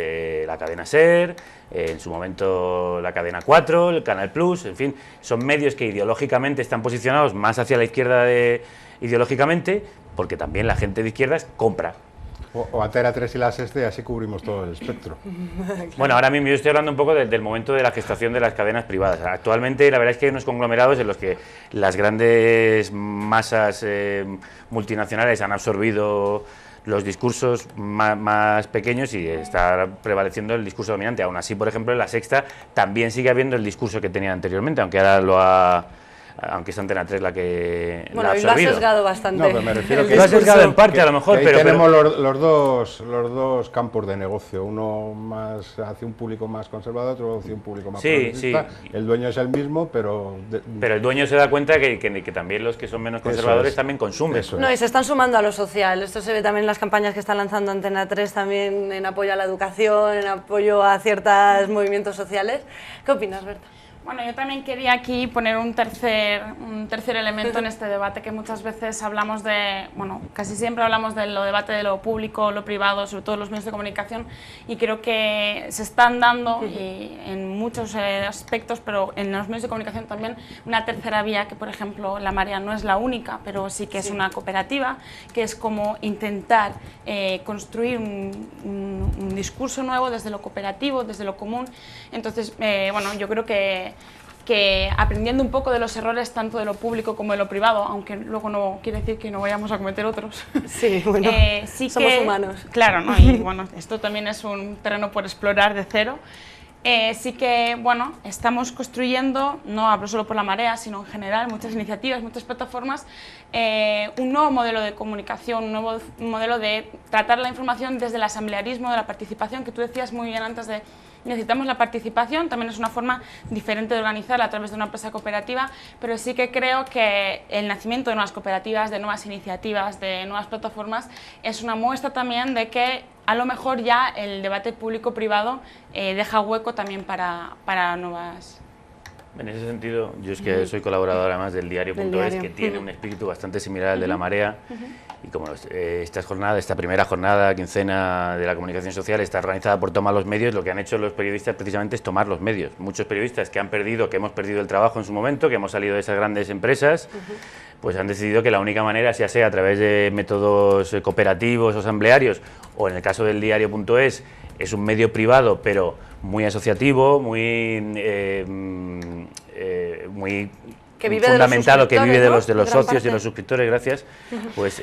la cadena SER, en su momento la cadena 4, el Canal Plus, en fin, son medios que ideológicamente están posicionados más hacia la izquierda ideológicamente, porque también la gente de izquierdas compra. O Antena 3 y la Sexta, y así cubrimos todo el espectro. Bueno, ahora mismo yo estoy hablando un poco del momento de la gestación de las cadenas privadas. Actualmente la verdad es que hay unos conglomerados en los que las grandes masas multinacionales han absorbido los discursos más pequeños y está prevaleciendo el discurso dominante. Aún así, por ejemplo, en la Sexta también sigue habiendo el discurso que tenía anteriormente, aunque ahora lo aunque es Antena 3 la que bueno, la ha y lo ha absorbido. sesgado bastante. No, pero me refiero que lo ha sesgado en parte, a lo mejor, pero... tenemos pero... los dos campos de negocio, uno más hacia un público más conservador, otro hacia un público más progresista. Sí. El dueño es el mismo, pero... Pero el dueño se da cuenta que también los que son menos conservadores también consumen. No, y se están sumando a lo social. Esto se ve también en las campañas que está lanzando Antena 3, también en apoyo a la educación, en apoyo a ciertos movimientos sociales. ¿Qué opinas, Berta? Bueno, yo también quería aquí poner un tercer elemento en este debate, que muchas veces hablamos de, bueno, casi siempre hablamos del debate de lo público, lo privado, sobre todo los medios de comunicación, y creo que se están dando, y en muchos aspectos, pero en los medios de comunicación también, una tercera vía, que por ejemplo La Marea no es la única, pero sí que es una cooperativa, que es como intentar construir un discurso nuevo desde lo cooperativo, desde lo común. Entonces, bueno, yo creo que aprendiendo un poco de los errores tanto de lo público como de lo privado, aunque luego no quiere decir que no vayamos a cometer otros. Sí, bueno, sí somos que, humanos. Claro, ¿no? Y bueno, esto también es un terreno por explorar de cero. Sí que, bueno, estamos construyendo, no hablo solo por La Marea, sino en general, muchas iniciativas, muchas plataformas, un nuevo modelo de comunicación, un nuevo modelo de tratar la información desde el asamblearismo, de la participación, que tú decías muy bien antes de necesitamos la participación, también es una forma diferente de organizarla a través de una empresa cooperativa, pero sí que creo que el nacimiento de nuevas cooperativas, de nuevas iniciativas, de nuevas plataformas, es una muestra también de que a lo mejor ya el debate público-privado deja hueco también para nuevas... En ese sentido, yo es que soy colaborador además del diario.es, que tiene un espíritu bastante similar al de La Marea, y como esta primera jornada, quincena de la comunicación social, está organizada por Toma los Medios, lo que han hecho los periodistas precisamente es tomar los medios. Muchos periodistas que hemos perdido el trabajo en su momento, que hemos salido de esas grandes empresas, pues han decidido que la única manera, ya sea a través de métodos cooperativos o asamblearios, o en el caso del diario.es, es un medio privado, pero muy asociativo, muy que vive fundamentado, que vive de los socios parte. y de los suscriptores, gracias, pues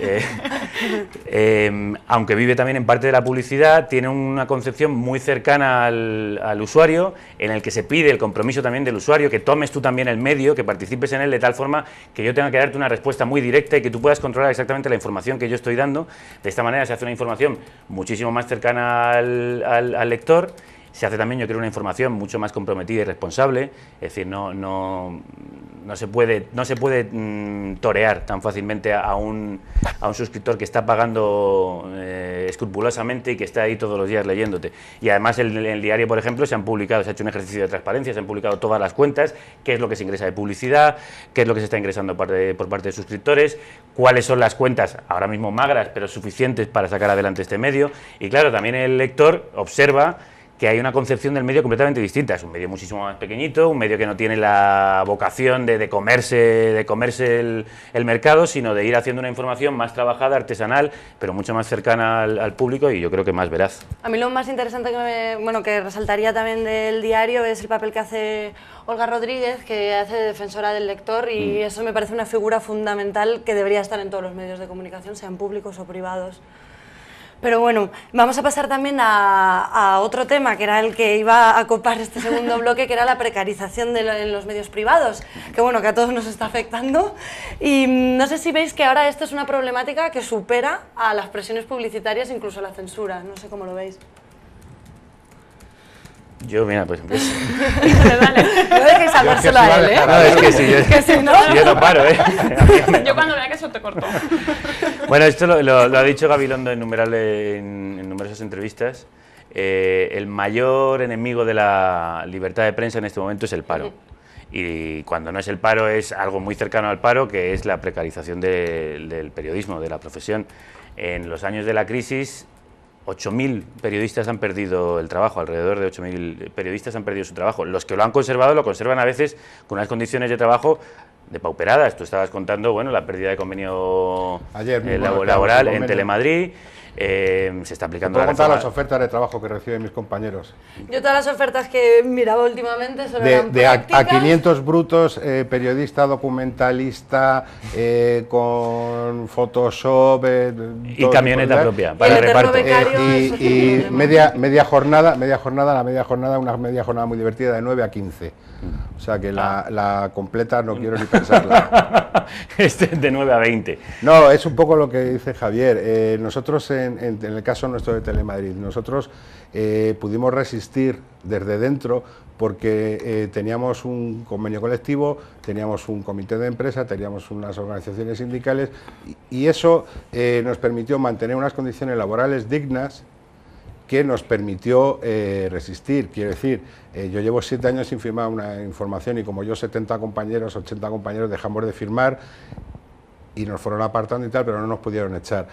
aunque vive también en parte de la publicidad, tiene una concepción muy cercana al usuario, en el que se pide el compromiso también del usuario, que tomes tú también el medio, que participes en él de tal forma que yo tenga que darte una respuesta muy directa y que tú puedas controlar exactamente la información que yo estoy dando. De esta manera se hace una información muchísimo más cercana al lector. Se hace también, yo creo, una información mucho más comprometida y responsable, es decir, no se puede torear tan fácilmente a un suscriptor que está pagando escrupulosamente y que está ahí todos los días leyéndote. Y además en el diario, por ejemplo, se ha hecho un ejercicio de transparencia, se han publicado todas las cuentas, qué es lo que se ingresa de publicidad, qué es lo que se está ingresando por parte de suscriptores, cuáles son las cuentas, ahora mismo magras, pero suficientes para sacar adelante este medio. Y claro, también el lector observa que hay una concepción del medio completamente distinta. Es un medio muchísimo más pequeñito, un medio que no tiene la vocación de comerse el mercado, sino de ir haciendo una información más trabajada, artesanal, pero mucho más cercana al público y yo creo que más veraz. A mí lo más interesante que resaltaría también del diario es el papel que hace Olga Rodríguez, que hace de defensora del lector, y eso me parece una figura fundamental que debería estar en todos los medios de comunicación, sean públicos o privados. Pero bueno, vamos a pasar también a otro tema, que era el que iba a copar este segundo bloque, que era la precarización en los medios privados, que bueno, que a todos nos está afectando. Y no sé si veis que ahora esto es una problemática que supera a las presiones publicitarias, incluso a la censura, no sé cómo lo veis. Yo, mira, pues empiezo. Dale. No dejéis hablárselo a él, ¿eh? No, es que si yo no paro, ¿eh? Yo cuando vea que eso te corto. Bueno, esto lo ha dicho Gabilondo en numerosas entrevistas. El mayor enemigo de la libertad de prensa en este momento es el paro. Y cuando no es el paro es algo muy cercano al paro, que es la precarización del periodismo, de la profesión. En los años de la crisis, 8.000 periodistas han perdido el trabajo, alrededor de 8.000 periodistas han perdido su trabajo. Los que lo han conservado, lo conservan a veces con unas condiciones de trabajo depauperadas. Tú estabas contando, bueno, la pérdida de convenio laboral en Telemadrid. se está aplicando ¿Puedo la contar reforma. las ofertas de trabajo que reciben mis compañeros? Yo todas las ofertas que miraba últimamente solo eran A prácticas. 500 brutos, periodista, documentalista, con Photoshop... Y camioneta propia, para el reparto. Y media jornada, una media jornada muy divertida de 9 a 15. O sea que la completa no quiero ni pensarla. De 9 a 20. No, es un poco lo que dice Javier. Nosotros, en el caso nuestro de Telemadrid, nosotros pudimos resistir desde dentro porque teníamos un convenio colectivo, teníamos un comité de empresa, teníamos unas organizaciones sindicales y eso nos permitió mantener unas condiciones laborales dignas que nos permitió resistir. Quiero decir, yo llevo 7 años sin firmar una información y como yo 70 compañeros, 80 compañeros dejamos de firmar y nos fueron apartando y tal, pero no nos pudieron echar.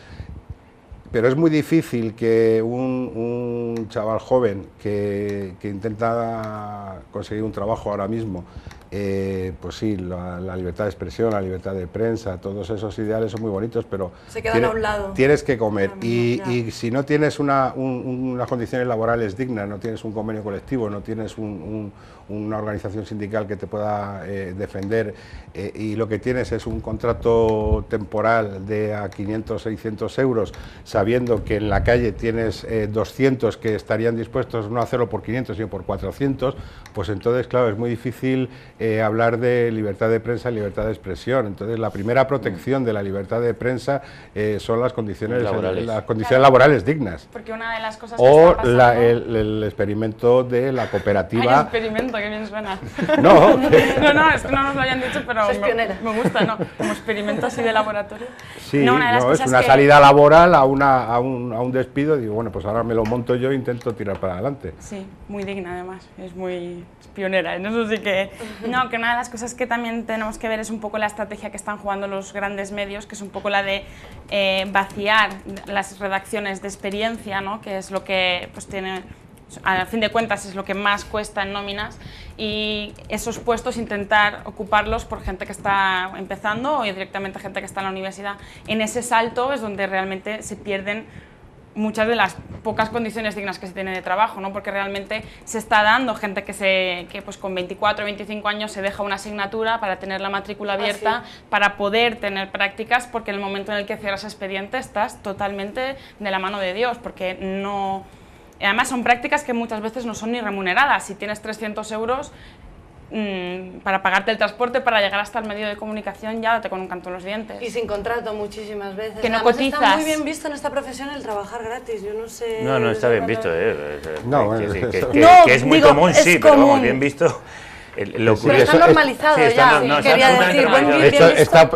Pero es muy difícil que un chaval joven que intenta conseguir un trabajo ahora mismo, pues sí, la libertad de expresión, la libertad de prensa, todos esos ideales son muy bonitos, pero se quedan a un lado. Tienes que comer. Y si no tienes unas condiciones laborales dignas, no tienes un convenio colectivo, no tienes una organización sindical que te pueda defender y lo que tienes es un contrato temporal de a 500, 600 euros, sabiendo que en la calle tienes 200 que estarían dispuestos no a hacerlo por 500 sino por 400, pues entonces, claro, es muy difícil hablar de libertad de prensa y libertad de expresión. Entonces, la primera protección de la libertad de prensa son las condiciones laborales dignas. Porque una de las cosas que está pasando... el experimento de la cooperativa... Ay, experimento, que bien suena. No. No, es que no nos lo habían dicho, pero me gusta, ¿no? Como experimento así de laboratorio. Sí, es una salida laboral a un despido. Digo, bueno, pues ahora me lo monto yo e intento tirar para adelante. Sí, muy digna además, es muy pionera. En eso sí que... No, que una de las cosas que también tenemos que ver es un poco la estrategia que están jugando los grandes medios, que es un poco la de vaciar las redacciones de experiencia, ¿no? Que es lo que pues tiene... A fin de cuentas es lo que más cuesta en nóminas y esos puestos intentar ocuparlos por gente que está empezando o directamente gente que está en la universidad. En ese salto es donde realmente se pierden muchas de las pocas condiciones dignas que se tienen de trabajo, ¿no? Porque realmente se está dando gente que pues con 24 o 25 años se deja una asignatura para tener la matrícula abierta, para poder tener prácticas, porque en el momento en el que cierras expediente estás totalmente de la mano de Dios, porque no... Además son prácticas que muchas veces no son ni remuneradas. Si tienes 300 euros para pagarte el transporte para llegar hasta el medio de comunicación, ya date con un canto en los dientes. Y sin contrato muchísimas veces. Que no Además, cotizas. está muy bien visto en esta profesión el trabajar gratis, yo no sé... No está bien visto, No, que es muy común, sí, pero vamos, bien visto... Pero está normalizado quería decir,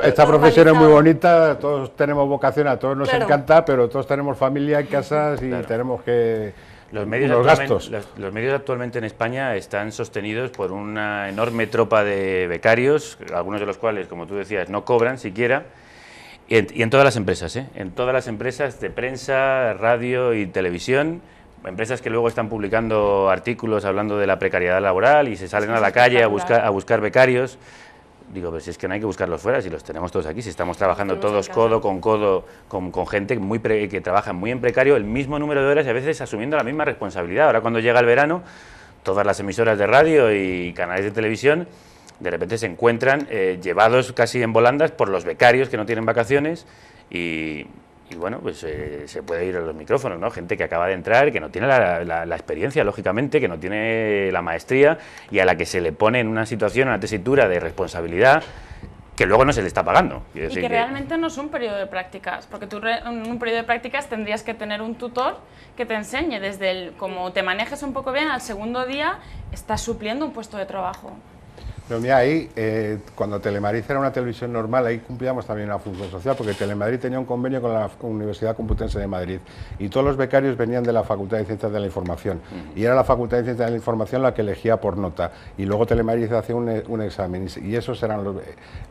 esta profesión es muy bonita, todos tenemos vocación, a todos nos encanta, pero todos tenemos familia y casas y tenemos que... Los medios actualmente en España están sostenidos por una enorme tropa de becarios, algunos de los cuales, como tú decías, no cobran siquiera, y en todas las empresas, en todas las empresas de prensa, radio y televisión, empresas que luego están publicando artículos hablando de la precariedad laboral y se salen a la calle a buscar becarios. Digo, pero si es que no hay que buscarlos fuera, si los tenemos todos aquí, si estamos trabajando todos codo con gente que trabaja muy en precario, el mismo número de horas y a veces asumiendo la misma responsabilidad. Ahora cuando llega el verano, todas las emisoras de radio y canales de televisión de repente se encuentran llevados casi en volandas por los becarios que no tienen vacaciones y bueno, pues se puede ir a los micrófonos, ¿no? Gente que acaba de entrar, que no tiene la experiencia, lógicamente, que no tiene la maestría y a la que se le pone en una situación, una tesitura de responsabilidad que luego no se le está pagando. Y que realmente no es un periodo de prácticas, porque tú en un periodo de prácticas tendrías que tener un tutor que te enseñe desde como te manejes un poco bien, al segundo día estás supliendo un puesto de trabajo. Pero mira, ahí, cuando Telemadrid era una televisión normal, ahí cumplíamos también una función social, porque Telemadrid tenía un convenio con la Universidad Complutense de Madrid y todos los becarios venían de la Facultad de Ciencias de la Información y era la Facultad de Ciencias de la Información la que elegía por nota y luego Telemadrid hacía un examen y esos eran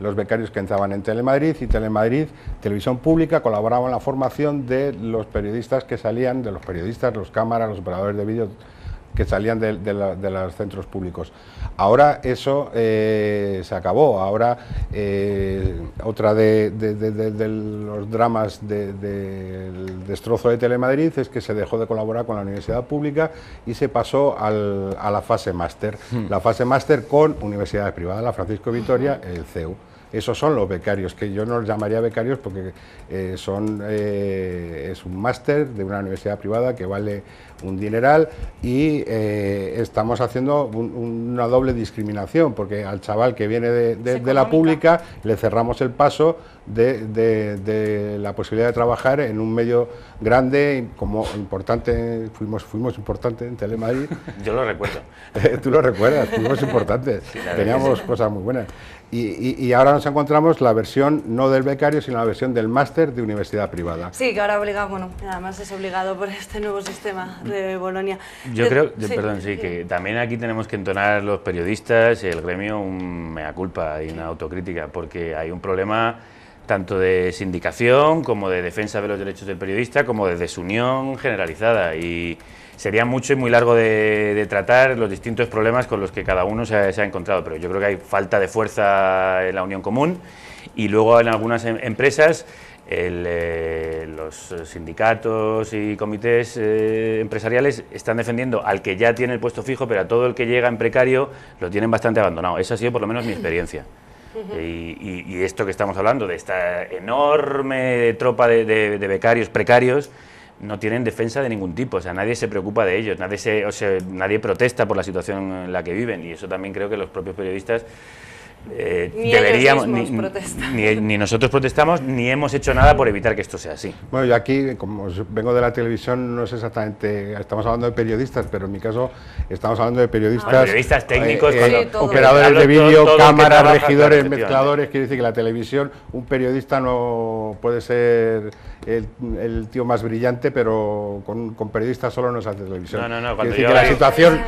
los becarios que entraban en Telemadrid y Telemadrid, Televisión Pública, colaboraba en la formación de los periodistas que salían, de los periodistas, los cámaras, los operadores de vídeo, que salían de los centros públicos. Ahora eso se acabó. Ahora otra de los dramas del destrozo de Telemadrid es que se dejó de colaborar con la universidad pública y se pasó a la fase máster. La fase máster con universidades privadas, la Francisco Vitoria, el CEU. Esos son los becarios, que yo no los llamaría becarios porque es un máster de una universidad privada que vale un dineral y estamos haciendo una doble discriminación, porque al chaval que viene de la pública le cerramos el paso de la posibilidad de trabajar en un medio grande, como importante, fuimos importantes en Telemadrid. Yo lo recuerdo. Tú lo recuerdas, fuimos importantes, Sí, teníamos cosas muy buenas. Y ahora nos encontramos la versión no del becario, sino la versión del máster de universidad privada. Sí, que ahora obliga, bueno, además es obligado por este nuevo sistema de Bolonia. Yo creo, sí, perdón, sí, que también aquí tenemos que entonar los periodistas y el gremio un mea culpa y una autocrítica, porque hay un problema tanto de sindicación como de defensa de los derechos del periodista, como de desunión generalizada, y sería mucho y muy largo de tratar los distintos problemas con los que cada uno se ha encontrado, pero yo creo que hay falta de fuerza en la unión común, y luego en algunas empresas los sindicatos y comités empresariales están defendiendo al que ya tiene el puesto fijo, pero a todo el que llega en precario lo tienen bastante abandonado. Esa ha sido por lo menos mi experiencia. Y esto que estamos hablando, de esta enorme tropa de becarios precarios, no tienen defensa de ningún tipo, o sea, nadie se preocupa de ellos, nadie protesta por la situación en la que viven, y eso también creo que los propios periodistas deberíamos, ni nosotros protestamos, ni hemos hecho nada por evitar que esto sea así. Bueno, yo aquí, como vengo de la televisión, no es exactamente, estamos hablando de periodistas, pero en mi caso estamos hablando de periodistas, técnicos, operadores de vídeo, cámaras, regidores, mezcladores. Quiere decir que la televisión, un periodista no puede ser el tío más brillante, pero con periodistas solo no se hace televisión. No, quiere decir que la situación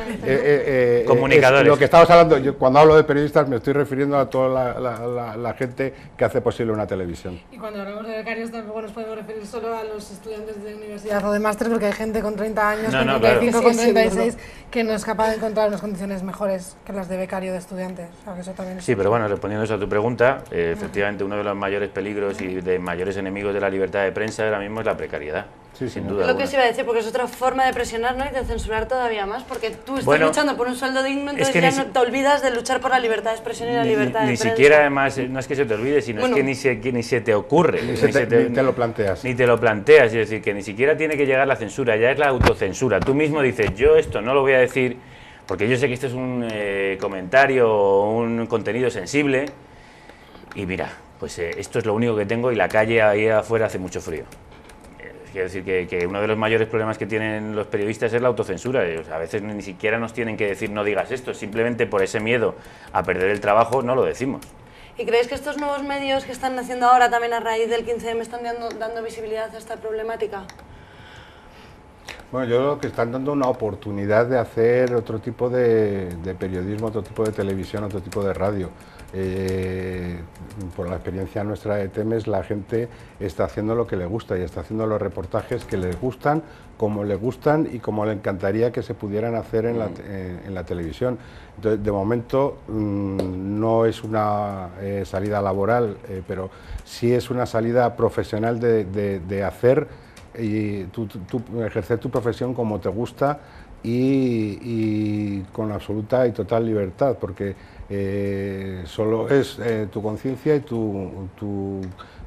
comunicadores. Es lo que estamos hablando, yo cuando hablo de periodistas me estoy refiriendo a toda la gente que hace posible una televisión. Y cuando hablamos de becarios tampoco nos podemos referir solo a los estudiantes de universidad o de máster, porque hay gente con 30 años, con 35, con 36, que no es capaz de encontrar unas condiciones mejores que las de becario de estudiantes. O sea, que eso también es pero bueno, respondiendo a tu pregunta, efectivamente uno de los mayores peligros y de mayores enemigos de la libertad de prensa ahora mismo es la precariedad. Sin duda. Es lo que os iba a decir, porque es otra forma de presionar, ¿no? Y de censurar todavía más, porque tú estás luchando por un sueldo digno, entonces ya no te olvidas de luchar por la libertad de expresión y la libertad de prensa. Ni siquiera, además, no es que se te olvide, sino es que ni se te ocurre. Ni te lo planteas. Ni te lo planteas, es decir, que ni siquiera tiene que llegar la censura, ya es la autocensura. Tú mismo dices, yo esto no lo voy a decir, porque yo sé que esto es un comentario o un contenido sensible, y mira, pues esto es lo único que tengo y la calle ahí afuera hace mucho frío. Quiero decir que uno de los mayores problemas que tienen los periodistas es la autocensura. A veces ni siquiera nos tienen que decir no digas esto, simplemente por ese miedo a perder el trabajo no lo decimos. ¿Y creéis que estos nuevos medios que están naciendo ahora también a raíz del 15M están dando visibilidad a esta problemática? Bueno, yo creo que están dando una oportunidad de hacer otro tipo de periodismo, otro tipo de televisión, otro tipo de radio. Por la experiencia nuestra de Temes, la gente está haciendo lo que le gusta y está haciendo los reportajes que les gustan, como le gustan y como le encantaría que se pudieran hacer en la televisión. Entonces, de momento no es una salida laboral, pero sí es una salida profesional de hacer y ejercer tu profesión como te gusta y con absoluta y total libertad, porque solo es tu conciencia y tu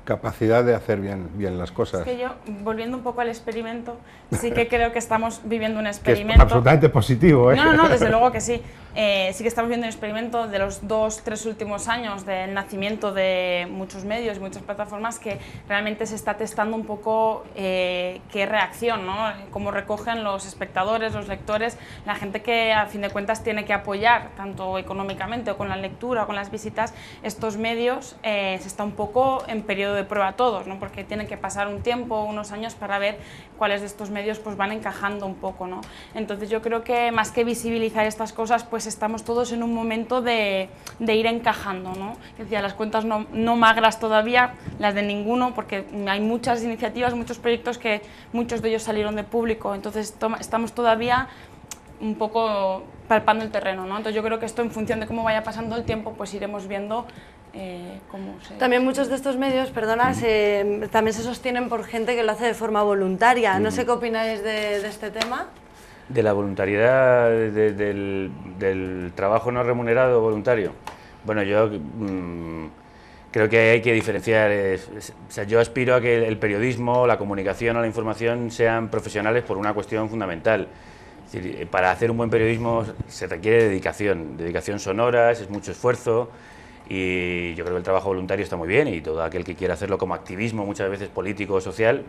capacidad de hacer bien las cosas. Es que yo, volviendo un poco al experimento, sí que creo que estamos viviendo un Que experimento. es absolutamente positivo, ¿eh? No, desde luego que sí. Sí que estamos viendo un experimento de los 2-3 últimos años del nacimiento de muchos medios y muchas plataformas, que realmente se está testando un poco qué reacción, ¿no? Cómo recogen los espectadores, los lectores, la gente que a fin de cuentas tiene que apoyar, tanto económicamente o con la lectura o con las visitas, estos medios. Se está un poco en periodo de prueba todos, ¿no? Porque tienen que pasar un tiempo, unos años, para ver cuáles de estos medios pues van encajando un poco, ¿no? Entonces yo creo que más que visibilizar estas cosas, pues estamos todos en un momento de ir encajando, ¿no? Decía, las cuentas no magras todavía, las de ninguno, porque hay muchas iniciativas, muchos proyectos que muchos de ellos salieron de público, entonces estamos todavía un poco palpando el terreno, ¿no? Entonces yo creo que esto, en función de cómo vaya pasando el tiempo, pues iremos viendo cómo se... También muchos de estos medios, perdona, también se sostienen por gente que lo hace de forma voluntaria. No sé qué opináis de este tema. De la voluntariedad del trabajo no remunerado voluntario. Bueno, yo creo que hay que diferenciar. O sea, yo aspiro a que el periodismo, la comunicación o la información sean profesionales por una cuestión fundamental. Es decir, para hacer un buen periodismo se requiere dedicación sonora, es mucho esfuerzo. Y yo creo que el trabajo voluntario está muy bien y todo aquel que quiera hacerlo como activismo, muchas veces político o social,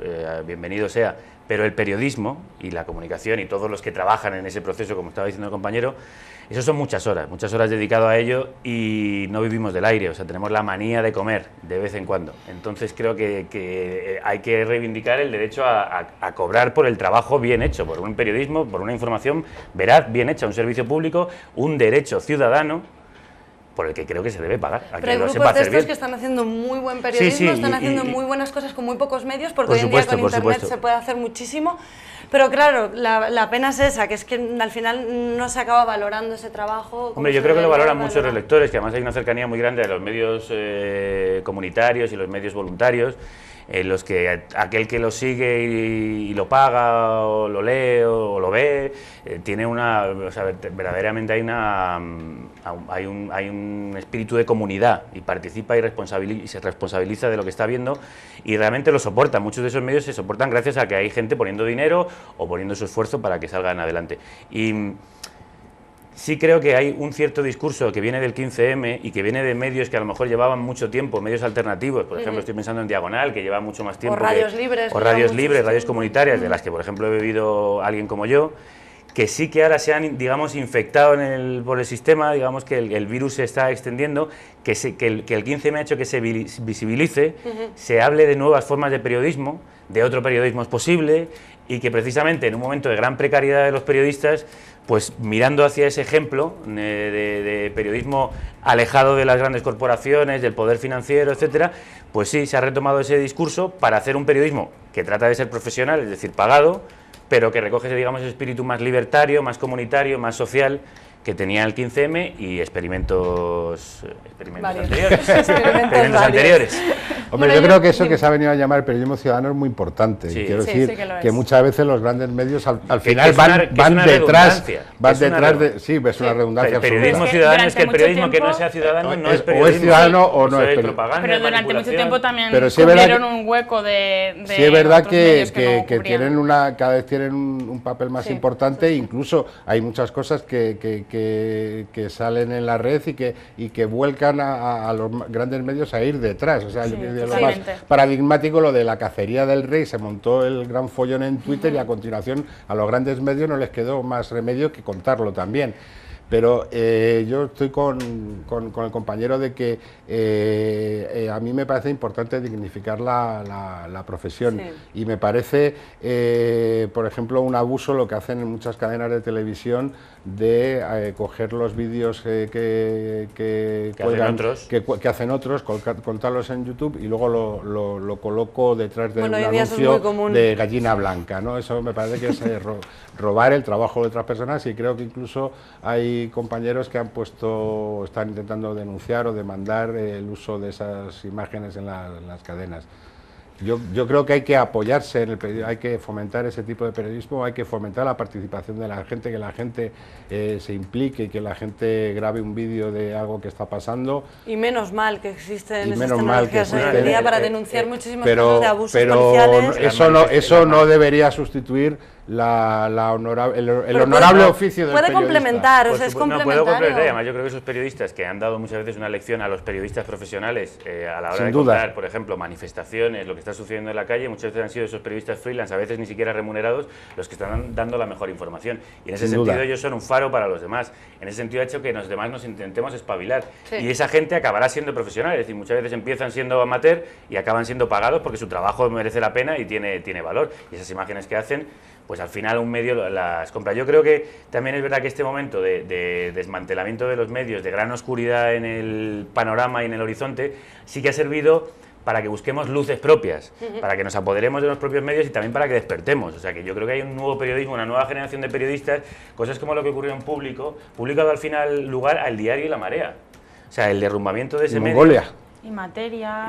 bienvenido sea. Pero el periodismo y la comunicación y todos los que trabajan en ese proceso, como estaba diciendo el compañero, eso son muchas horas dedicado a ello y no vivimos del aire, o sea, tenemos la manía de comer de vez en cuando. Entonces creo que hay que reivindicar el derecho a cobrar por el trabajo bien hecho, por un periodismo, por una información veraz, bien hecha, un servicio público, un derecho ciudadano, por el que creo que se debe pagar. Pero hay grupos de estos que están haciendo muy buen periodismo, están haciendo muy buenas cosas con muy pocos medios, porque hoy en día con internet se puede hacer muchísimo. Pero claro, la pena es esa, que es que al final no se acaba valorando ese trabajo. Hombre, yo creo que lo valoran muchos los lectores, que además hay una cercanía muy grande de los medios comunitarios y los medios voluntarios, en los que aquel que lo sigue y lo paga o lo lee o lo ve, tiene una, o sea, verdaderamente hay un espíritu de comunidad y participa y se responsabiliza de lo que está viendo y realmente lo soporta. Muchos de esos medios se soportan gracias a que hay gente poniendo dinero o poniendo su esfuerzo para que salgan adelante. Y sí creo que hay un cierto discurso que viene del 15M y que viene de medios que a lo mejor llevaban mucho tiempo, medios alternativos, por ejemplo estoy pensando en Diagonal, que lleva mucho más tiempo, o radios libres, radios comunitarias, de las que por ejemplo he bebido alguien como yo, que sí que ahora se han, digamos, infectado por el sistema, digamos que el virus se está extendiendo, que el 15M ha hecho que se visibilice, se hable de nuevas formas de periodismo, de otro periodismo es posible, y que precisamente en un momento de gran precariedad de los periodistas, pues mirando hacia ese ejemplo de periodismo alejado de las grandes corporaciones, del poder financiero, etcétera, pues sí, se ha retomado ese discurso para hacer un periodismo que trata de ser profesional, es decir, pagado, pero que recoge, digamos, ese espíritu más libertario, más comunitario, más social que tenía el 15M y experimentos anteriores. Hombre, yo creo que eso que se ha venido a llamar periodismo ciudadano es muy importante. Sí. Quiero decir que muchas veces los grandes medios al final van detrás de... Sí, es una redundancia. El periodismo ciudadano es que el periodismo que no sea ciudadano no es periodismo. O es ciudadano o no es propaganda. Pero durante mucho tiempo también cubrieron un hueco de sí, es verdad que tienen cada vez tienen un papel más importante, incluso hay muchas cosas que salen en la red y que vuelcan a los grandes medios a ir detrás. O sea, lo más paradigmático, lo de la cacería del rey, se montó el gran follón en Twitter y a continuación a los grandes medios no les quedó más remedio que contarlo también. Pero yo estoy con el compañero de que a mí me parece importante dignificar la profesión y me parece, por ejemplo, un abuso lo que hacen en muchas cadenas de televisión de coger los vídeos que hacen otros, contarlos en YouTube y luego lo coloco detrás de un anuncio de gallina blanca, ¿no? Eso me parece que es robar el trabajo de otras personas y creo que incluso hay compañeros que están intentando denunciar o demandar el uso de esas imágenes en las cadenas. Yo creo que hay que apoyarse en el periodismo, hay que fomentar ese tipo de periodismo, hay que fomentar la participación de la gente, que la gente se implique, que la gente grabe un vídeo de algo que está pasando. Y menos mal que existen esas tecnologías hoy en día para denunciar muchísimas casos de abusos policiales. Pero eso no debería sustituir el honorable oficio del periodista. Puede complementar, o sea, es complementario. No, puedo complementar, además yo creo que esos periodistas que han dado muchas veces una lección a los periodistas profesionales a la hora de contar, por ejemplo, manifestaciones, lo que está sucediendo en la calle, muchas veces han sido esos periodistas freelance, a veces ni siquiera remunerados, los que están dando la mejor información. Y en ese sentido ellos son un faro para los demás. En ese sentido ha hecho que los demás nos intentemos espabilar. Y esa gente acabará siendo profesional, es decir, muchas veces empiezan siendo amateur y acaban siendo pagados porque su trabajo merece la pena y tiene valor. Y esas imágenes que hacen, pues al final un medio las compra. Yo creo que también es verdad que este momento de desmantelamiento de los medios, de gran oscuridad en el panorama y en el horizonte, sí que ha servido para que busquemos luces propias, para que nos apoderemos de los propios medios y también para que despertemos. O sea, que yo creo que hay un nuevo periodismo, una nueva generación de periodistas, cosas como lo que ocurrió en Público. Público ha dado al final lugar al Diario y La Marea. O sea, el derrumbamiento de ese medio... Mongolia. Y materia.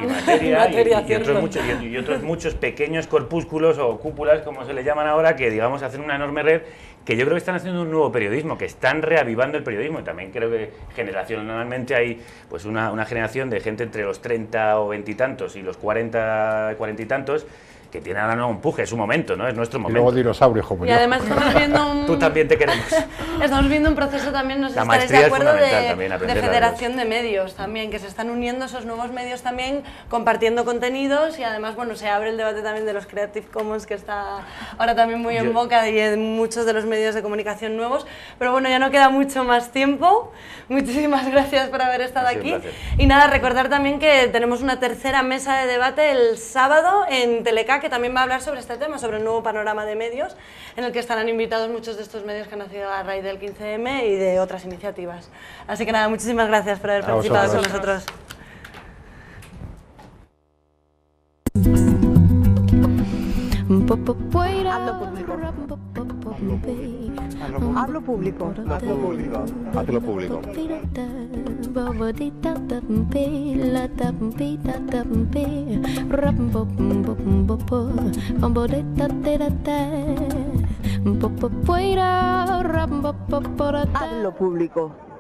Y otros muchos pequeños corpúsculos o cúpulas, como se le llaman ahora, que digamos hacen una enorme red, que yo creo que están haciendo un nuevo periodismo, que están reavivando el periodismo. Y también creo que generacionalmente hay pues una generación de gente entre los 30 o 20 y tantos y los 40 y tantos, que tiene ahora un empuje, es su momento, ¿no? Es nuestro momento. Y luego dinosaurios como y yo. además estamos viendo un... Tú también te queremos. Estamos viendo un proceso también, no sé si estaréis de acuerdo, de federación de medios también, que se están uniendo esos nuevos medios también, compartiendo contenidos y además, bueno, se abre el debate también de los Creative Commons, que está ahora también muy en boca y en muchos de los medios de comunicación nuevos. Pero bueno, ya no queda mucho más tiempo. Muchísimas gracias por haber estado aquí. Y nada, recordar también que tenemos una tercera mesa de debate el sábado en Teleca, que también va a hablar sobre este tema, sobre el nuevo panorama de medios, en el que estarán invitados muchos de estos medios que han nacido a raíz del 15M y de otras iniciativas. Así que nada, muchísimas gracias por haber participado con nosotros. Hazlo público. Hazlo público. Hazlo público. Hazlo público.